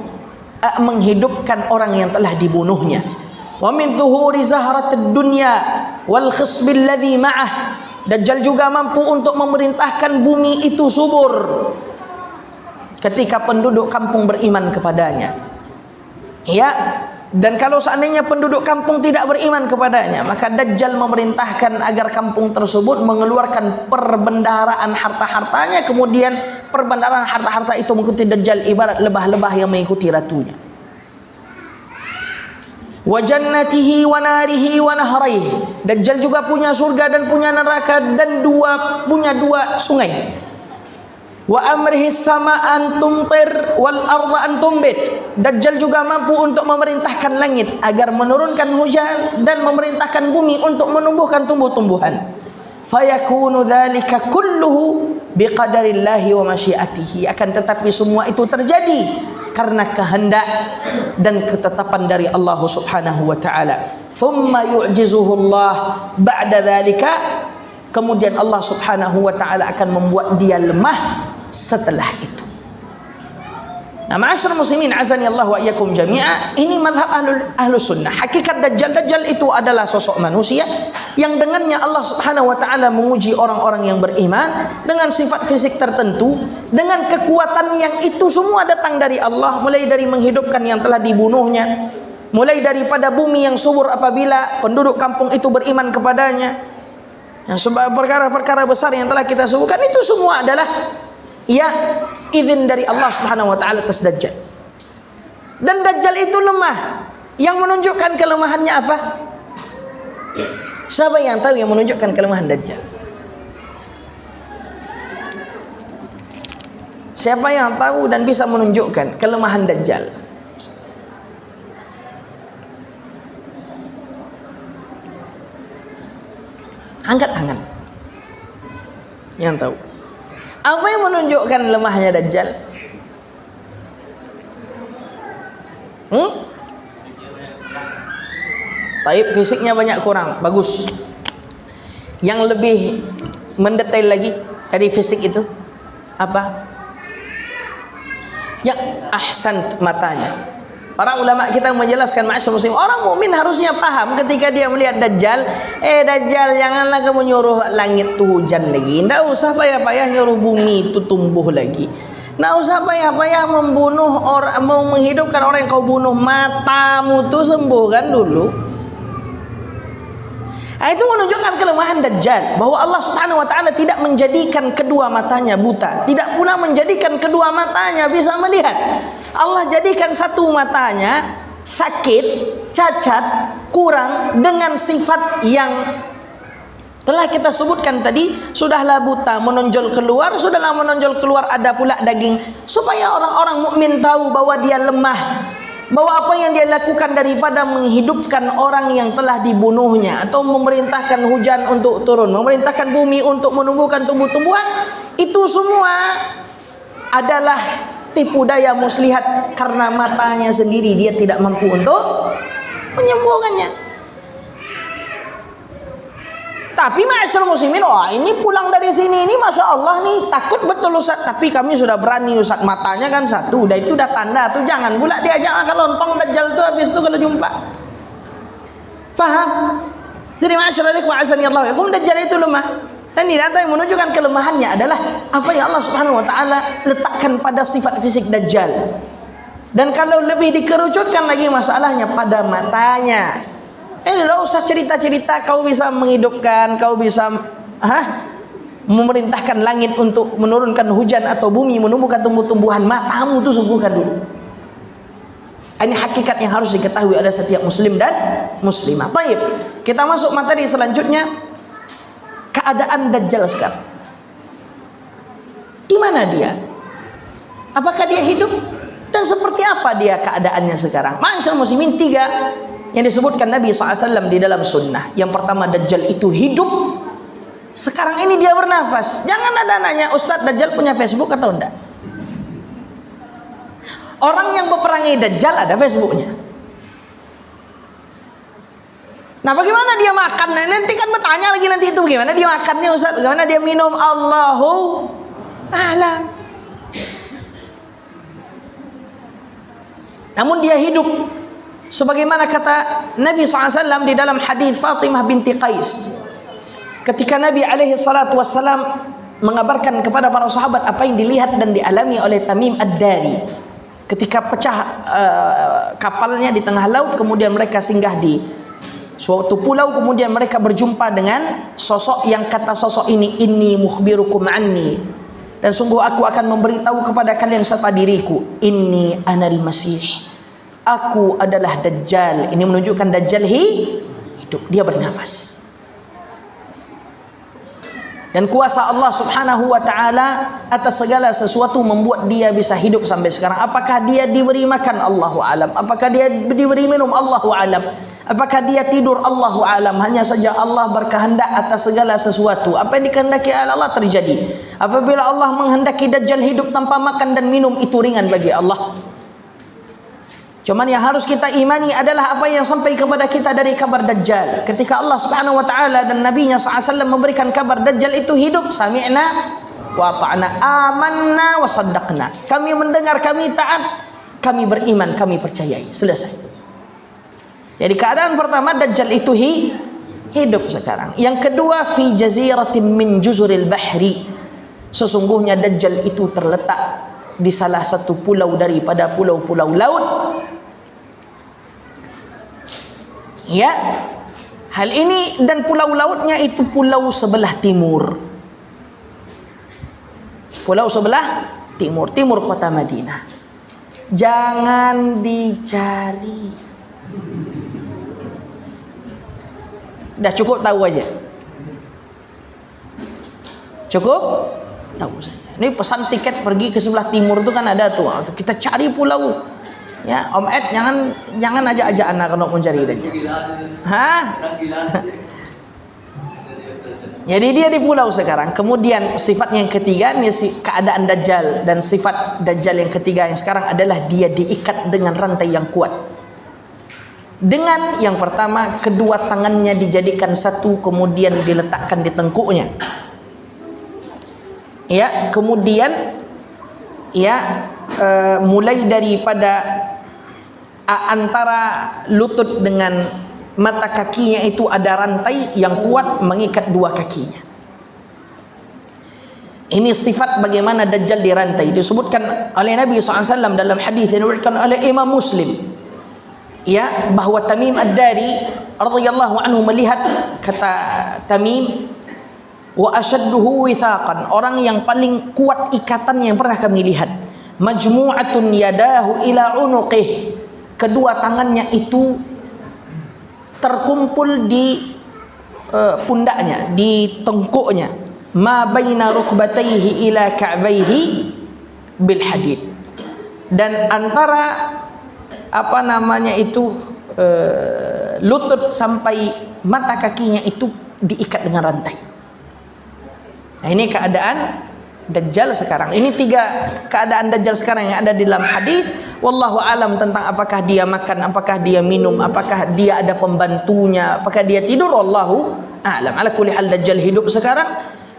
menghidupkan orang yang telah dibunuhnya. Wa min zuhuri zahratid dunya wal khisbil ladzi ma'ah, Dajjal juga mampu untuk memerintahkan bumi itu subur ketika penduduk kampung beriman kepadanya. Ya, dan kalau seandainya penduduk kampung tidak beriman kepadanya, maka Dajjal memerintahkan agar kampung tersebut mengeluarkan perbendaharaan harta-hartanya, kemudian perbendaharaan harta-harta itu mengikuti Dajjal ibarat lebah-lebah yang mengikuti ratunya. wa jannatihi wa narihi wa nahraihi. Dajjal juga punya surga dan punya neraka dan punya dua sungai. Wa amrihi sama an tumtir wal arda an tumbit. Dajjal juga mampu untuk memerintahkan langit agar menurunkan hujan dan memerintahkan bumi untuk menumbuhkan tumbuh-tumbuhan. Fayakunu dzalika kulluhu biqadarillahi wa masyiatihi. Akan tetapi semua itu terjadi karena kehendak dan ketetapan dari Allah Subhanahu wa taala. Thumma yu'jizuhu Allah ba'da dzalika. Kemudian Allah Subhanahu wa taala akan membuat dia lemah setelah itu. Nah, ma'asyiral muslimin azani Allah wa iyyakum jami'a, ini mazhab ahlus sunnah. Hakikat Dajjal itu adalah sosok manusia yang dengannya Allah Subhanahu wa taala menguji orang-orang yang beriman dengan sifat fisik tertentu, dengan kekuatan yang itu semua datang dari Allah, mulai dari menghidupkan yang telah dibunuhnya, mulai daripada bumi yang subur apabila penduduk kampung itu beriman kepadanya. Yang perkara-perkara besar yang telah kita sebutkan itu semua adalah ya izin dari Allah Subhanahu wa taala atas Dajjal. Dan Dajjal itu lemah. Yang menunjukkan kelemahannya apa? Siapa yang tahu yang menunjukkan kelemahan Dajjal? Siapa yang tahu dan bisa menunjukkan kelemahan Dajjal? Angkat tangan. Yang tahu. Apa yang menunjukkan lemahnya Dajjal? Taib, fisiknya banyak kurang. Bagus. Yang lebih mendetail lagi dari fisik itu apa? Yang ahsan, matanya. Para ulama kita menjelaskan, ma'asyiral muslim, orang mukmin harusnya paham ketika dia melihat Dajjal, Dajjal janganlah kamu nyuruh langit tuh hujan lagi. Nggak usah payah-payah nyuruh bumi itu tumbuh lagi. Nggak usah payah-payah membunuh orang, mau menghidupkan orang yang kau bunuh. Matamu tuh sembuhkan dulu. Nah, itu menunjukkan kelemahan Dajjal, bahwa Allah Subhanahu wa taala tidak menjadikan kedua matanya buta, tidak pula menjadikan kedua matanya bisa melihat. Allah jadikan satu matanya sakit, cacat, kurang dengan sifat yang telah kita sebutkan tadi. Sudahlah buta menonjol keluar, sudahlah menonjol keluar ada pula daging, supaya orang-orang mukmin tahu bahwa dia lemah, bahwa apa yang dia lakukan daripada menghidupkan orang yang telah dibunuhnya, atau memerintahkan hujan untuk turun, memerintahkan bumi untuk menumbuhkan tumbuh-tumbuhan, itu semua adalah tipu daya muslihat, karena matanya sendiri dia tidak mampu untuk menyembuhkannya. Tapi ma'asyiral muslimin, ini pulang dari sini ini Masya Allah nih, takut betul Ustaz, tapi kami sudah berani Ustaz, matanya kan satu, udah itu udah tanda tuh, jangan pula diajak makan lontong Dajjal tuh habis itu kalau jumpa. Faham? Jadi ma'asyiral ikhwah azani Allah, Dajjal itu lemah. Dan di antara yang menunjukkan kelemahannya adalah apa yang Allah Subhanahu wa taala letakkan pada sifat fisik Dajjal. Dan kalau lebih dikerucutkan lagi masalahnya pada matanya. Tidak usah cerita-cerita kau bisa menghidupkan, kau bisa memerintahkan langit untuk menurunkan hujan atau bumi menumbuhkan tumbuh-tumbuhan. Matamu tuh sembuhkan dulu. Ini hakikat yang harus diketahui oleh setiap muslim dan muslimah. Baik, kita masuk materi selanjutnya. Keadaan Dajjal sekarang, di mana dia? Apakah dia hidup? Dan seperti apa dia keadaannya sekarang? Ma'asyiral muslimin, 3 yang disebutkan Nabi SAW di dalam sunnah. Yang pertama, Dajjal itu hidup. Sekarang ini dia bernafas. Jangan ada nanya, Ustaz Dajjal punya Facebook atau enggak? Orang yang berperangi Dajjal ada Facebooknya. Nah, bagaimana dia makan? Nanti kan bertanya lagi nanti itu bagaimana dia makannya Ustaz, bagaimana dia minum, Allahu a'lam. Namun dia hidup sebagaimana kata Nabi SAW di dalam hadis Fatimah binti Qais, ketika Nabi alaihi salatu wassalam mengabarkan kepada para sahabat apa yang dilihat dan dialami oleh Tamim Ad-Dari ketika pecah kapalnya di tengah laut, kemudian mereka singgah di suatu pulau, kemudian mereka berjumpa dengan sosok yang kata sosok ini, inni mukhbirukum anni, dan sungguh aku akan memberitahu kepada kalian siapa diriku, inni anal masih, aku adalah Dajjal. Ini menunjukkan Dajjal hidup, dia bernafas. Dan kuasa Allah subhanahu wa ta'ala atas segala sesuatu membuat dia bisa hidup sampai sekarang. Apakah dia diberi makan? Allahu alam. Apakah dia diberi minum? Allahu alam. Apakah dia tidur? Allahu alam. Hanya saja Allah berkehendak atas segala sesuatu. Apa yang dikehendaki Allah terjadi. Apabila Allah menghendaki Dajjal hidup tanpa makan dan minum, itu ringan bagi Allah. Cuman yang harus kita imani adalah apa yang sampai kepada kita dari kabar Dajjal. Ketika Allah subhanahu wa ta'ala dan Nabi-Nya SAW memberikan kabar Dajjal itu hidup, sami'na wa ta'na, amanna wa saddaqna. Kami mendengar, kami taat, kami beriman, kami percayai. Selesai. Jadi keadaan pertama, Dajjal itu hidup sekarang. Yang kedua, fi jaziratin min juzuril bahri. Sesungguhnya Dajjal itu terletak di salah satu pulau daripada pulau-pulau laut. Ya, hal ini dan pulau lautnya itu pulau sebelah timur. Pulau sebelah timur, timur kota Madinah. Jangan dicari. Dah cukup tahu aja. Cukup tahu saja. Ini pesan tiket pergi ke sebelah timur itu kan ada tuh. Kita cari pulau. Ya, Om Ed jangan ajak anak kalau mau cari Dajjal. Hah? Jadi dia di pulau sekarang. Kemudian sifat yang ketiga ini keadaan Dajjal, dan sifat Dajjal yang ketiga yang sekarang adalah dia diikat dengan rantai yang kuat. Dengan yang pertama, kedua tangannya dijadikan satu kemudian diletakkan di tengkuknya. Ya, kemudian ya mulai daripada antara lutut dengan mata kakinya itu ada rantai yang kuat mengikat dua kakinya. Ini sifat bagaimana Dajjal dirantai. Disebutkan oleh Nabi SAW dalam hadis yang diriwayatkan oleh Imam Muslim, ya, bahwa Tamim Ad-Dari radhiyallahu anhu melihat, kata Tamim, wa ashadduhu withaqan, orang yang paling kuat ikatan yang pernah kami lihat, majmu'atun yadahu ila unuqih, kedua tangannya itu terkumpul di pundaknya, di tengkuknya, ma baina rukbatayhi ila ka'baihi bil hadid, dan antara apa namanya itu lutut sampai mata kakinya itu diikat dengan rantai. Nah, ini keadaan Dajjal sekarang. Ini tiga keadaan Dajjal sekarang yang ada di dalam hadis. Wallahu alam tentang apakah dia makan, apakah dia minum, apakah dia ada pembantunya, apakah dia tidur. Wallahu a'lam. Ala kulli hal Dajjal hidup sekarang.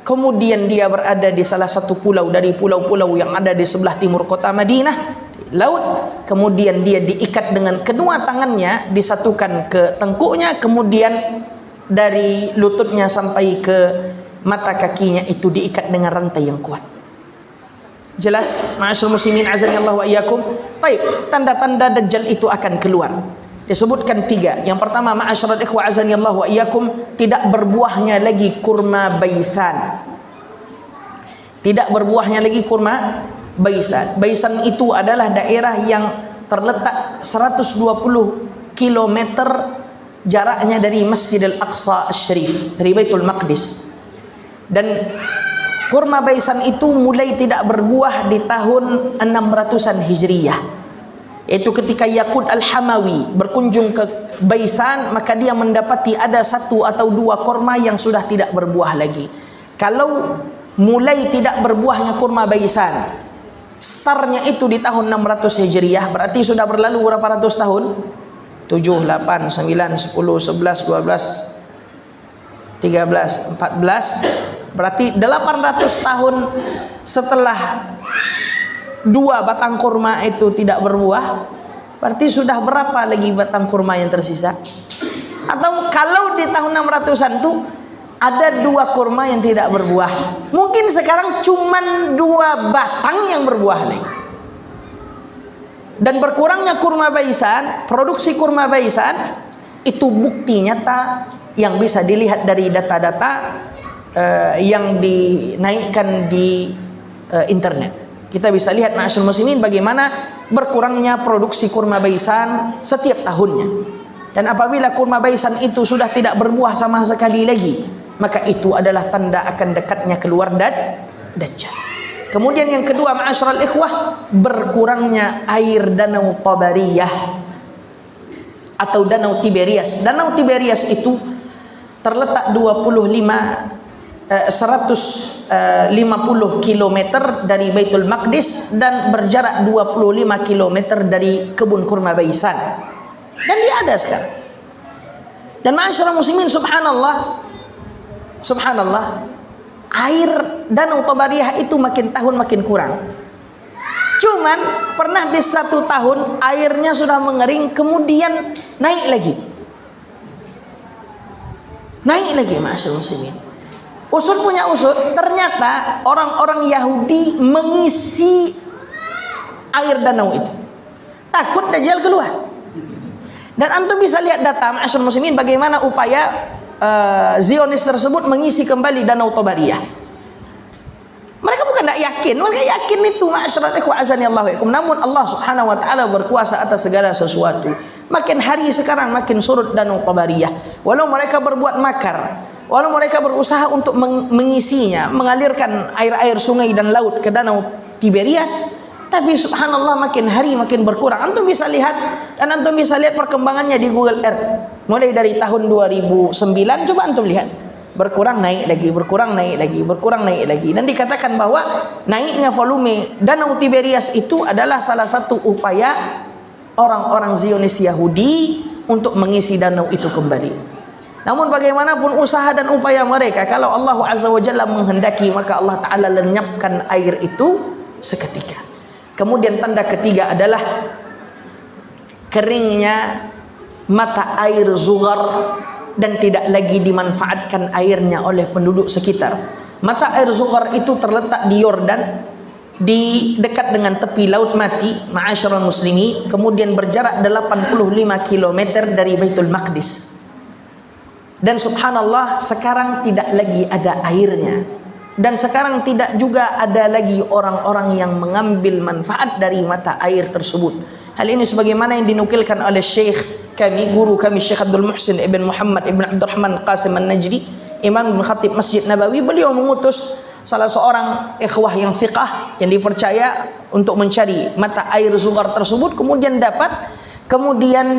Kemudian dia berada di salah satu pulau dari pulau-pulau yang ada di sebelah timur kota Madinah, di laut. Kemudian dia diikat dengan kedua tangannya, disatukan ke tengkuknya, kemudian dari lututnya sampai ke mata kakinya itu diikat dengan rantai yang kuat. Jelas, ma'asyiral muslimin azanillahu wa iyyakum. Baik, tanda-tanda Dajjal itu akan keluar. Disebutkan tiga. Yang pertama, ma'asyiral ikhwa azanillahu wa iyyakum, tidak berbuahnya lagi kurma baisan. Tidak berbuahnya lagi kurma baisan. Baisan itu adalah daerah yang terletak 120 km jaraknya dari Masjidil Aqsa Asy-Syarif, dari Baitul Maqdis. Dan kurma baisan itu mulai tidak berbuah di tahun 600-an Hijriyah. Yaitu ketika Yaqut Al-Hamawi berkunjung ke Baisan, maka dia mendapati ada satu atau dua kurma yang sudah tidak berbuah lagi. Kalau mulai tidak berbuahnya kurma baisan, startnya itu di tahun 600 Hijriyah, berarti sudah berlalu berapa ratus tahun? 7, 8, 9, 10, 11, 12, 13, 14, berarti 800 tahun setelah dua batang kurma itu tidak berbuah, berarti sudah berapa lagi batang kurma yang tersisa? Atau kalau di tahun 600-an itu ada dua kurma yang tidak berbuah, mungkin sekarang cuman dua batang yang berbuah lagi. Dan berkurangnya kurma baisan, produksi kurma baisan itu bukti nyata yang bisa dilihat dari data-data yang dinaikkan di internet. Kita bisa lihat ma'asyiral muslimin bagaimana berkurangnya produksi kurma baisan setiap tahunnya. Dan apabila kurma baisan itu sudah tidak berbuah sama sekali lagi, maka itu adalah tanda akan dekatnya keluar Dajjal. Kemudian yang kedua ma'asyiral ikhwah, berkurangnya air danau Tabariyah atau danau Tiberias. Danau Tiberias itu terletak 150 km dari Baitul Maqdis dan berjarak 25 km dari kebun kurma baisan. Dan dia ada sekarang. Dan ma'asyiral muslimin, subhanallah, air danau Tabariyah itu makin tahun makin kurang. Cuman pernah di satu tahun airnya sudah mengering, kemudian naik lagi ma'asyiral muslimin. Usut punya usut, ternyata orang-orang Yahudi mengisi air danau itu, takut Dajjal keluar. Dan antum bisa lihat data ma'asyiral muslimin bagaimana upaya Zionis tersebut mengisi kembali danau Tabariyah. Mereka bukan tidak yakin, mereka yakin itu ma'asyiral ikhwah azanillahu ikum. Namun Allah subhanahu wa ta'ala berkuasa atas segala sesuatu. Makin hari sekarang makin surut danau Tabariyah. Walau mereka berbuat makar, walau mereka berusaha untuk mengisinya, mengalirkan air-air sungai dan laut ke danau Tiberias, tapi subhanallah makin hari makin berkurang. Antum bisa lihat, dan antum bisa lihat perkembangannya di Google Earth. Mulai dari tahun 2009, coba antum lihat, berkurang naik lagi, berkurang naik lagi, berkurang naik lagi. Dan dikatakan bahwa naiknya volume danau Tiberias itu adalah salah satu upaya orang-orang Zionis Yahudi untuk mengisi danau itu kembali. Namun bagaimanapun usaha dan upaya mereka, kalau Allah Azza wa Jalla menghendaki, maka Allah Ta'ala lenyapkan air itu seketika. Kemudian tanda ketiga adalah keringnya mata air Zughar dan tidak lagi dimanfaatkan airnya oleh penduduk sekitar. Mata air Zughar itu terletak di Yordan, di dekat dengan tepi Laut Mati, ma'asyiral muslimin, kemudian berjarak 85 km dari Baitul Maqdis. Dan subhanallah sekarang tidak lagi ada airnya. Dan sekarang tidak juga ada lagi orang-orang yang mengambil manfaat dari mata air tersebut. Hal ini sebagaimana yang dinukilkan oleh Syekh kami, guru kami Syekh Abdul Muhsin ibn Muhammad ibn Abdurrahman Qasim An-Najdi, Imam bin Khatib Masjid Nabawi. Beliau mengutus salah seorang ikhwah yang fiqah yang dipercaya untuk mencari mata air Zughar tersebut. Kemudian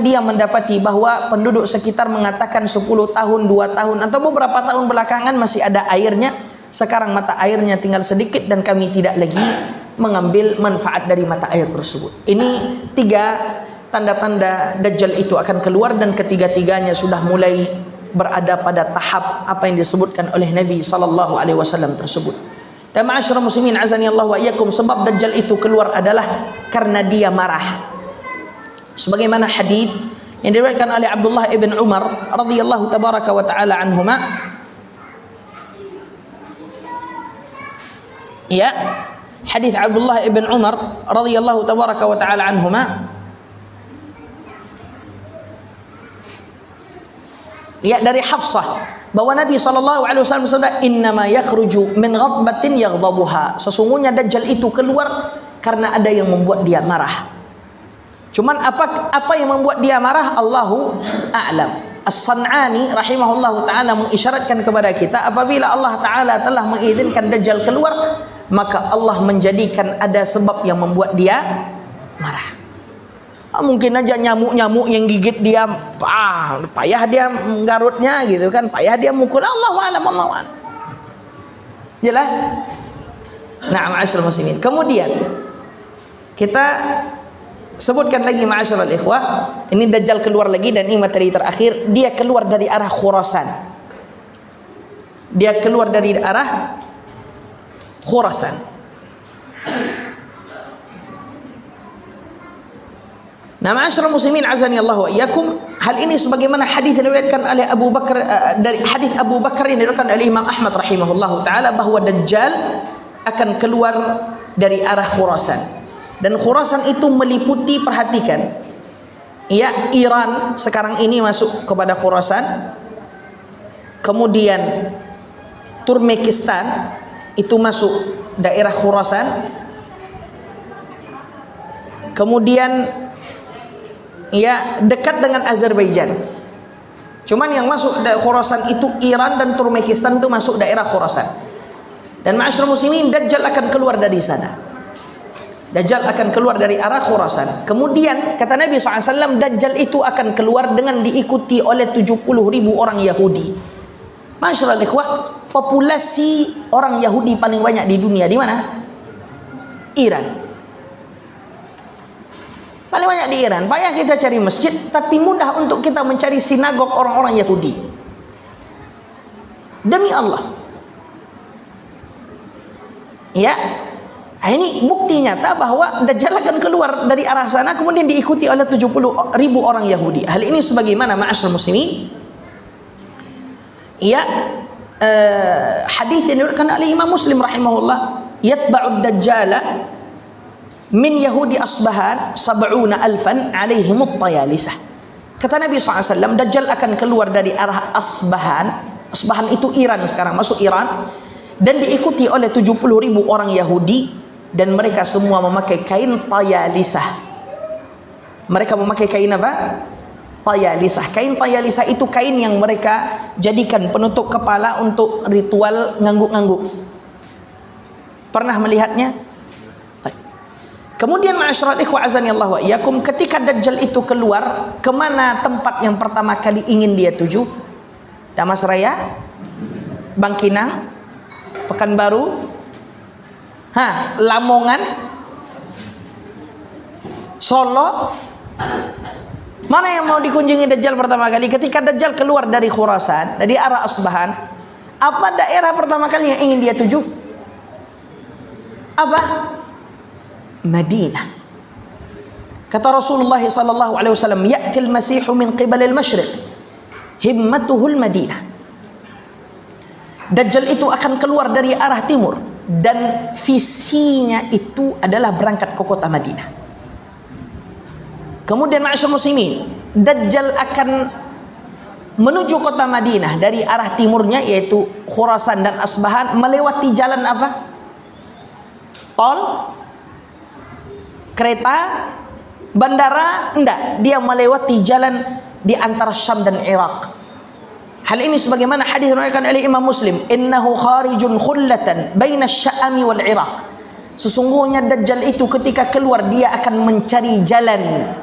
dia mendapati bahwa penduduk sekitar mengatakan 10 tahun, 2 tahun atau beberapa tahun belakangan masih ada airnya. Sekarang mata airnya tinggal sedikit dan kami tidak lagi mengambil manfaat dari mata air tersebut. Ini 3 tanda-tanda Dajjal itu akan keluar, dan ketiga-tiganya sudah mulai berada pada tahap apa yang disebutkan oleh Nabi SAW tersebut. Dan ma'asyiral muslimin azanillahu wa iyyakum, sebab Dajjal itu keluar adalah karena dia marah. Sebagaimana hadis yang diriwayatkan oleh Abdullah ibn Umar radhiyallahu tabaraka wa taala anhuma, ya, hadis Abdullah ibn Umar radhiyallahu tabaraka wa taala anhuma, ya, dari Hafsah, bahwa Nabi SAW bersabda, innama yakhruju min ghadbatin yaghdabuha, sesungguhnya Dajjal itu keluar karena ada yang membuat dia marah. Cuman apa yang membuat dia marah, Allahu a'lam. As-San'ani rahimahullahu ta'ala mengisyaratkan kepada kita, apabila Allah Ta'ala telah mengizinkan Dajjal keluar, maka Allah menjadikan ada sebab yang membuat dia marah. Mungkin aja nyamuk-nyamuk yang gigit dia, payah dia menggarutnya gitu kan, payah dia mukul. Allahu a'lam, Allahu a'lam. Jelas? Nah, ma'asyiral muslimin. Kemudian kita sebutkan lagi ma'asyiral ikhwah, ini Dajjal keluar lagi, dan ini materi terakhir. Dia keluar dari arah Khurasan. Dia keluar dari arah Khurasan. Nah, ma'asyiral muslimin azanillahu wa iyyakum, hal ini sebagaimana hadis yang diriwayatkan oleh Abu Bakar, dari hadis Abu Bakar yang diriwayatkan oleh Imam Ahmad rahimahullahu taala, bahwa Dajjal akan keluar dari arah Khurasan. Dan Khurasan itu meliputi, perhatikan, ya, Iran sekarang ini masuk kepada Khurasan, kemudian Turkmenistan itu masuk daerah Khurasan, kemudian ya dekat dengan Azerbaijan. Cuman yang masuk dari Khurasan itu Iran dan Turkmenistan, itu masuk daerah Khurasan. Dan ma'asyiral muslimin, Dajjal akan keluar dari sana. Dajjal akan keluar dari arah Khurasan. Kemudian kata Nabi SAW, Dajjal itu akan keluar dengan diikuti oleh 70.000 orang Yahudi. Ma'asyiral ikhwah, populasi orang Yahudi paling banyak di dunia di mana? Iran. Paling banyak di Iran. Payah kita cari masjid, tapi mudah untuk kita mencari sinagog orang-orang Yahudi. Demi Allah. Ya, ini bukti nyata bahwa Dajjal akan keluar dari arah sana, kemudian diikuti oleh 70.000 orang Yahudi. Hal ini sebagaimana ma'asyiral muslimin, ya, hadis yang diriwayatkan oleh Imam Muslim rahimahullah, yatba'ud dajjala min Yahudi Asbahan 70,000 alaihimut tayalisah. Kata Nabi SAW, Dajjal akan keluar dari arah Asbahan. Asbahan itu Iran sekarang, masuk Iran, dan diikuti oleh 70.000 orang Yahudi, dan mereka semua memakai kain tayalisah. Mereka memakai kain apa? Tayalisah. Kain tayalisah itu kain yang mereka jadikan penutup kepala untuk ritual ngangguk-ngangguk. Pernah melihatnya? Kemudian ma'asyiral ikhwah azanillahu wa iyyakum, ketika Dajjal itu keluar, kemana tempat yang pertama kali ingin dia tuju? Damas Raya, Bangkinang, Pekanbaru, Lamongan, Solo. Mana yang mau dikunjungi Dajjal pertama kali? Ketika Dajjal keluar dari Khurasan, dari arah Asbahan, apa daerah pertama kali yang ingin dia tuju? Apa? Madinah. Kata Rasulullah sallallahu alaihi wasallam, ya'til masihu min qibal al-masyriq, himmatuhul Madinah. Dajjal itu akan keluar dari arah timur, dan visinya itu adalah berangkat ke kota Madinah. Kemudian ma'asyiral muslimin, Dajjal akan menuju kota Madinah dari arah timurnya, yaitu Khurasan dan Asbahan, melewati jalan apa? Tol, kereta, bandara? Enggak, dia melewati jalan di antara Syam dan Irak. Hal ini sebagaimana hadis diriwayatkan oleh Imam Muslim, innahu kharijun khullatan baina asy-Syam wal Iraq. Sesungguhnya Dajjal itu ketika keluar, dia akan mencari jalan,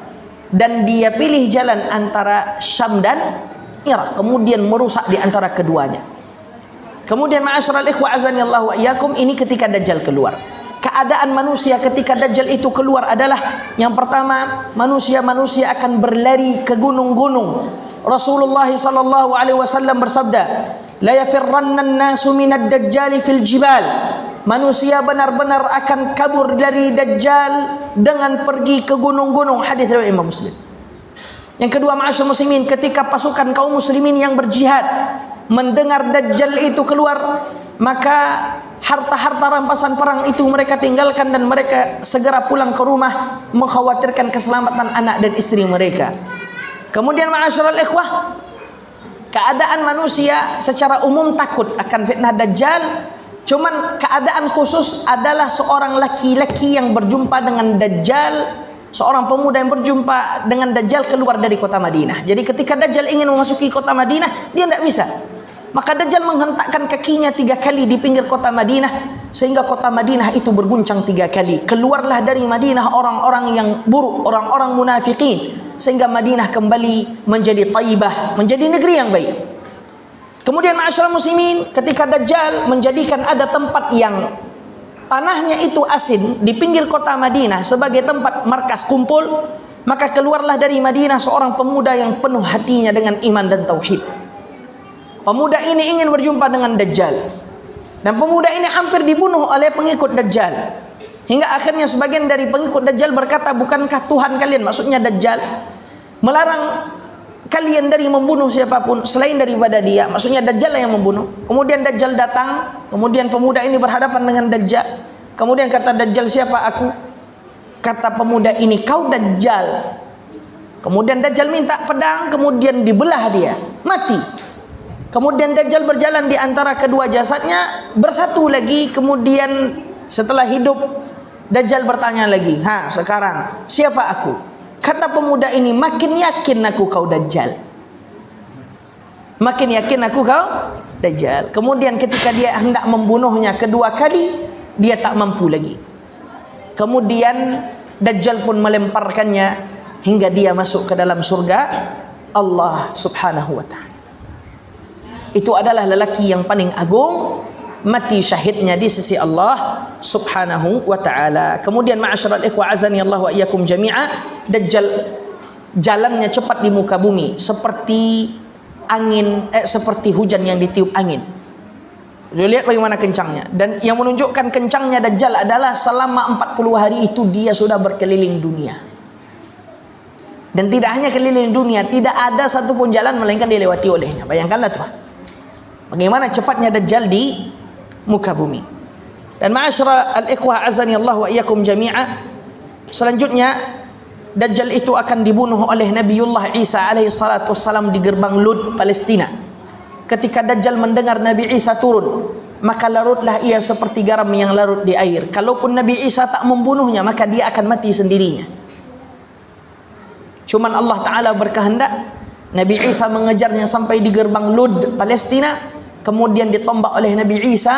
dan dia pilih jalan antara Syam dan Irak, kemudian merusak di antara keduanya. Kemudian ma'asyiral ikhwah azanillahu wa iyyakum, ini ketika Dajjal keluar. Keadaan manusia ketika Dajjal itu keluar adalah, yang pertama, manusia akan berlari ke gunung-gunung. Rasulullah sallallahu alaihi wasallam bersabda, la yafirranna an-nasu minad dajjal fil jibal. Manusia benar-benar akan kabur dari Dajjal dengan pergi ke gunung-gunung. Hadis riwayat Imam Muslim. Yang kedua, ma'asyiral muslimin, ketika pasukan kaum muslimin yang berjihad mendengar Dajjal itu keluar, maka harta-harta rampasan perang itu mereka tinggalkan, dan mereka segera pulang ke rumah, mengkhawatirkan keselamatan anak dan istri mereka. Kemudian ma'asyiral ikhwah, keadaan manusia secara umum takut akan fitnah Dajjal. Cuman keadaan khusus adalah seorang laki-laki yang berjumpa dengan Dajjal, seorang pemuda yang berjumpa dengan Dajjal keluar dari kota Madinah. Jadi ketika Dajjal ingin memasuki kota Madinah, dia tidak bisa. Maka Dajjal menghentakkan kakinya 3 kali di pinggir kota Madinah, sehingga kota Madinah itu berguncang 3 kali. Keluarlah dari Madinah orang-orang yang buruk, orang-orang munafikin, sehingga Madinah kembali menjadi Thayyibah, menjadi negeri yang baik. Kemudian ma'asyiral muslimin, ketika Dajjal menjadikan ada tempat yang tanahnya itu asin di pinggir kota Madinah sebagai tempat markas kumpul, maka keluarlah dari Madinah seorang pemuda yang penuh hatinya dengan iman dan tauhid. Pemuda ini ingin berjumpa dengan Dajjal, dan pemuda ini hampir dibunuh oleh pengikut Dajjal, hingga akhirnya sebagian dari pengikut Dajjal berkata, bukankah Tuhan kalian, maksudnya Dajjal, melarang kalian dari membunuh siapapun selain daripada dia, maksudnya Dajjal yang membunuh. Kemudian Dajjal datang, kemudian pemuda ini berhadapan dengan Dajjal. Kemudian kata Dajjal, siapa aku? Kata pemuda ini, kau Dajjal. Kemudian Dajjal minta pedang, kemudian dibelah dia, mati. Kemudian Dajjal berjalan di antara kedua jasadnya, bersatu lagi. Kemudian setelah hidup Dajjal bertanya lagi, sekarang siapa aku? Kata pemuda ini, makin yakin aku kau Dajjal. Makin yakin aku kau Dajjal. Kemudian ketika dia hendak membunuhnya kedua kali, dia tak mampu lagi. Kemudian Dajjal pun melemparkannya hingga dia masuk ke dalam surga Allah subhanahu wa ta'ala. Itu adalah lelaki yang paling agung, mati syahidnya di sisi Allah subhanahu wa ta'ala. Kemudian ma'asyiral ikhwa azani Allah wa iyyakum jami'a, Dajjal jalannya cepat di muka bumi seperti angin, seperti hujan yang ditiup angin. Lihat bagaimana kencangnya. Dan yang menunjukkan kencangnya Dajjal adalah selama 40 hari itu dia sudah berkeliling dunia. Dan tidak hanya keliling dunia, tidak ada satupun jalan melainkan dilewati olehnya. Bayangkanlah tuh, bagaimana cepatnya Dajjal di muka bumi. Dan ma'asyara al-ikhwah azani Allah wa iyyakum jami'a, selanjutnya Dajjal itu akan dibunuh oleh Nabiullah Isa alaihi salatu wassalam di gerbang Lud, Palestina. Ketika Dajjal mendengar Nabi Isa turun, maka larutlah ia seperti garam yang larut di air. Kalaupun Nabi Isa tak membunuhnya, maka dia akan mati sendirinya. Cuman Allah Ta'ala berkehendak, Nabi Isa mengejarnya sampai di gerbang Lud, Palestina. Kemudian ditombak oleh Nabi Isa.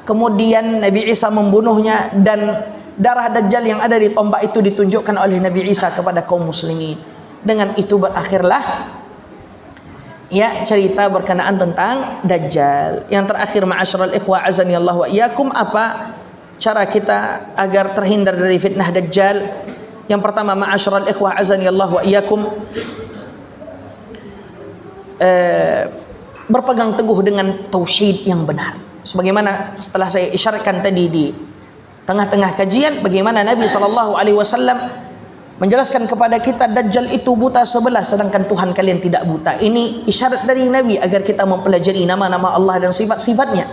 Kemudian Nabi Isa membunuhnya, dan darah Dajjal yang ada di tombak itu ditunjukkan oleh Nabi Isa kepada kaum muslimin. Dengan itu berakhirlah cerita berkenaan tentang Dajjal. Yang terakhir, ma'asyiral ikhwah azani Allah wa iyyakum, apa cara kita agar terhindar dari fitnah Dajjal? Yang pertama, ma'asyiral ikhwah azani Allah wa iyyakum, berpegang teguh dengan tauhid yang benar. Sebagaimana setelah saya isyaratkan tadi di tengah-tengah kajian, bagaimana Nabi SAW menjelaskan kepada kita Dajjal itu buta sebelah sedangkan Tuhan kalian tidak buta. Ini isyarat dari Nabi agar kita mempelajari nama-nama Allah dan sifat-sifatnya,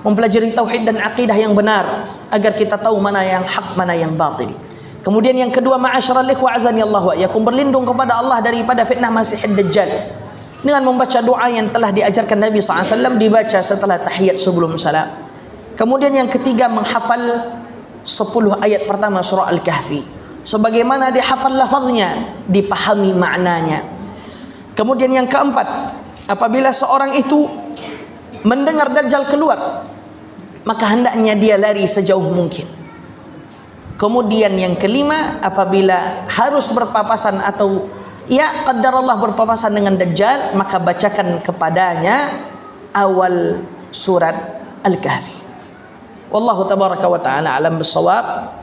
mempelajari tauhid dan akidah yang benar agar kita tahu mana yang hak, mana yang batil. Kemudian yang kedua, ma'asyiral ikhwah azani Allah wa iyyakum, berlindung kepada Allah daripada fitnah Masih Dajjal dengan membaca doa yang telah diajarkan Nabi SAW, dibaca setelah tahiyat sebelum salam. Kemudian yang ketiga, menghafal 10 ayat pertama surah Al-Kahfi. Sebagaimana dihafal lafaznya, dipahami maknanya. Kemudian yang keempat, apabila seorang itu mendengar Dajjal keluar, maka hendaknya dia lari sejauh mungkin. Kemudian yang kelima, apabila harus berpapasan atau qadarullah berpapasan dengan Dajjal, maka bacakan kepadanya awal surat Al-Kahfi. Wallahu tabaraka wa ta'ala alam bissawab.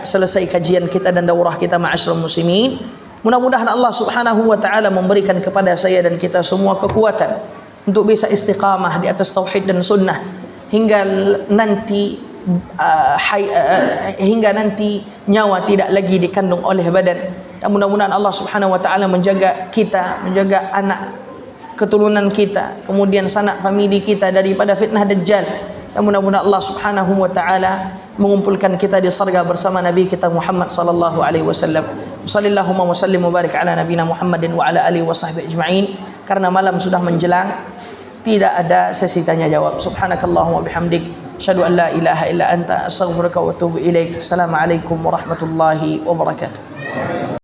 Selesai kajian kita dan daurah kita ma'asyiral muslimin. Mudah-mudahan Allah subhanahu wa ta'ala memberikan kepada saya dan kita semua kekuatan untuk bisa istiqamah di atas tauhid dan sunnah hingga nanti nyawa tidak lagi dikandung oleh badan. Dan mudah-mudahan Allah subhanahu wa ta'ala menjaga kita, menjaga anak keturunan kita, kemudian sanak famili kita daripada fitnah Dajjal. Dan mudah-mudahan Allah subhanahu wa ta'ala mengumpulkan kita di surga bersama Nabi kita Muhammad sallallahu alaihi wasallam. Shallallahumma wa sallim wa barik ala nabiyina Muhammadin wa ala alihi wa sahbihi ajma'in. Karena malam sudah menjelang, tidak ada sesi tanya jawab. Subhanakallahumma bihamdik, asyhadu an la ilaha illa anta, astaghfiruka wa atubu ilaik. Assalamualaikum warahmatullahi wabarakatuh.